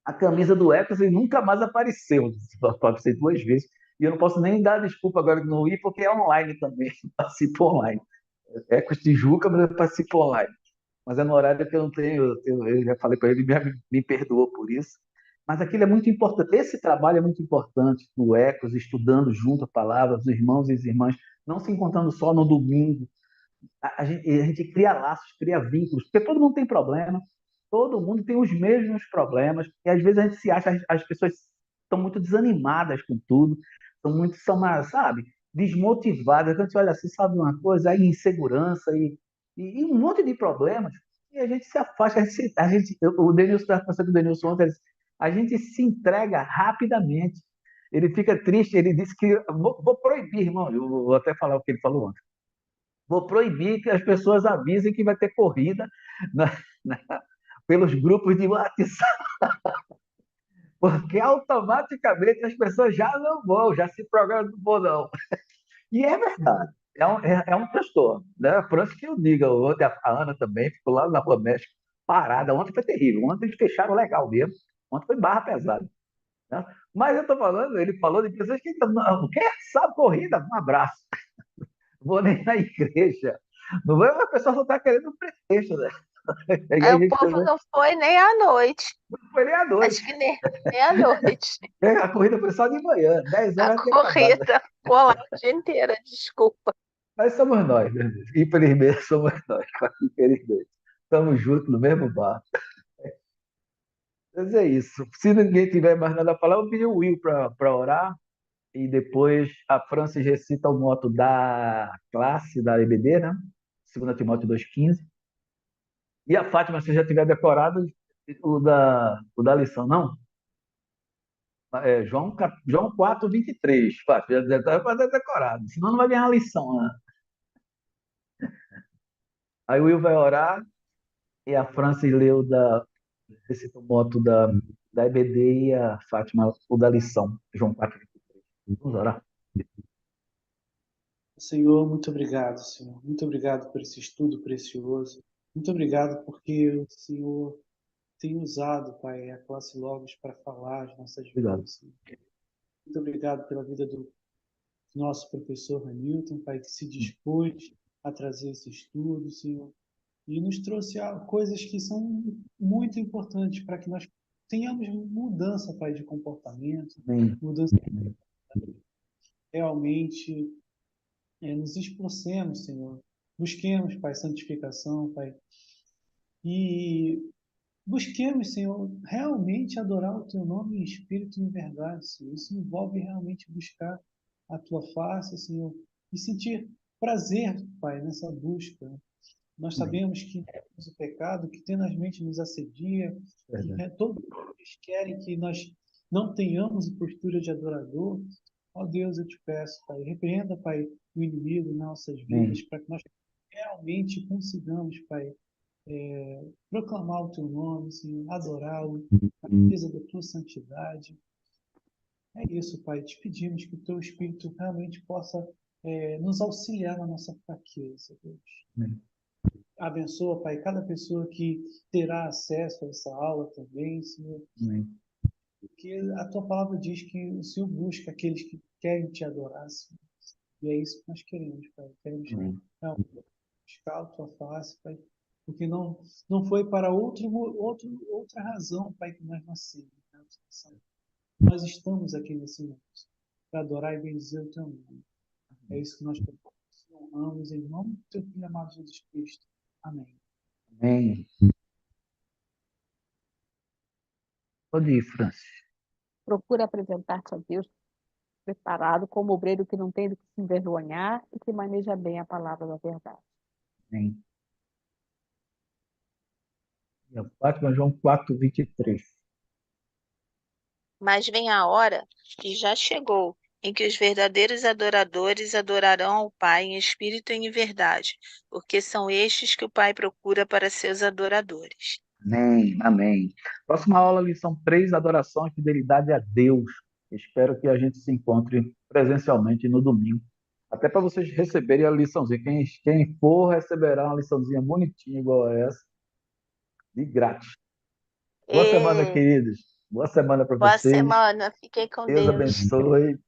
a camisa do Ecos e nunca mais apareceu. Apareceu 2 vezes. E eu não posso nem dar desculpa agora de não ir, porque é online também, participo online. Ecos Tijuca, mas eu participo online. Mas é no horário que eu não tenho, eu já falei para ele, me perdoou por isso. Mas aquilo é muito importante, esse trabalho é muito importante no Ecos, estudando junto a palavra, os irmãos e as irmãs, não se encontrando só no domingo. A gente cria laços, cria vínculos, porque todo mundo tem problema, todo mundo tem os mesmos problemas, e às vezes a gente se acha, as pessoas estão muito desanimadas com tudo, sabe, desmotivadas. Quando você olha assim, sabe uma coisa, aí insegurança e um monte de problemas, e a gente se afasta, o Denilson estava conversando com o Denilson ontem, ele disse, a gente se entrega rapidamente. Ele fica triste, ele disse que vou proibir, irmão, eu vou até falar o que ele falou ontem. Vou proibir que as pessoas avisem que vai ter corrida na- na- pelos grupos de WhatsApp, porque automaticamente as pessoas já não vão, já se programam, não vão, não. E é verdade, é um transtorno, né? Por isso que eu digo, ontem a Ana também ficou lá na Rua México, parada. Ontem foi terrível, ontem eles fecharam legal mesmo, ontem foi barra pesada. Né? Mas eu estou falando, ele falou de pessoas que não quer, sabe corrida, um abraço, vou nem na igreja. Não vai, a pessoa só está querendo um pretexto, né? E Aí a o gente povo também não foi nem à noite. foi nem à Acho noite. que nem à noite. A corrida foi só de manhã, 10 A horas tinha acabado. corrida ficou lá o dia inteiro, desculpa. Mas somos nós, né? Infelizmente somos nós, infelizmente. Estamos juntos no mesmo bar. Mas é isso. Se ninguém tiver mais nada a falar, eu pedi o Will para orar. E depois a Francis recita o moto da classe da EBD, né? 2 Timóteo 2,15. E a Fátima, se já tiver decorado, o da lição, não? João 4:23, Fátima, já está quase decorado. Senão não vai ganhar a lição, né? Aí o Will vai orar e a Francis leu recita o moto da EBD e a Fátima o da lição, João 4:23. Vamos orar. Senhor, muito obrigado, Senhor. Muito obrigado por esse estudo precioso. Muito obrigado porque o Senhor tem usado, Pai, a classe Logos para falar as nossas Obrigado. vidas, Senhor. Muito obrigado pela vida do nosso professor Hamilton, Pai, que se dispôs a trazer esse estudo, Senhor, e nos trouxe coisas que são muito importantes para que nós tenhamos mudança, Pai, de comportamento, Amém. mudança realmente, nos esforcemos, Senhor, busquemos, Pai, santificação, Pai, e busquemos, Senhor, realmente adorar o Teu nome em espírito e em verdade, Senhor. Isso envolve realmente buscar a Tua face, Senhor, e sentir prazer, Pai, nessa busca. Nós sabemos que temos o pecado que tenazmente nos assedia, que Verdade. todos eles querem que nós não tenhamos a postura de adorador. Ó Deus, eu te peço, Pai, repreenda, Pai, o inimigo nas nossas vidas, Amém. para que nós realmente consigamos, Pai, proclamar o Teu nome, Senhor, adorá-lo, na beleza da Tua santidade. É isso, Pai, te pedimos que o Teu Espírito realmente possa nos auxiliar na nossa fraqueza, Deus. Amém. Abençoa, Pai, cada pessoa que terá acesso a essa aula também, Senhor. Amém. Porque a tua palavra diz que o Senhor busca aqueles que querem te adorar, Senhor. E é isso que nós queremos, Pai. Queremos Amém. buscar a tua face, Pai. Porque não foi para outra razão, Pai, que nós nascemos. Né? Nós estamos aqui nesse mundo para adorar e bendizer o teu nome. É isso que nós honramos em nome do teu Filho amado Jesus Cristo. Amém. Amém. Pode ir, Francis. Procura apresentar-te a Deus preparado como obreiro que não tem do que se envergonhar e que maneja bem a palavra da verdade. Amém. E a Fátima, João 4:23. Mas vem a hora, e já chegou, em que os verdadeiros adoradores adorarão ao Pai em espírito e em verdade, porque são estes que o Pai procura para seus adoradores. Amém, amém. Próxima aula, lição 3, adoração e fidelidade a Deus. Espero que a gente se encontre presencialmente no domingo. Até para vocês receberem a liçãozinha. Quem for receberá uma liçãozinha bonitinha igual a essa, de grátis. Boa semana, E queridos. Boa semana para boa vocês. semana. Fiquem com Deus Deus. abençoe.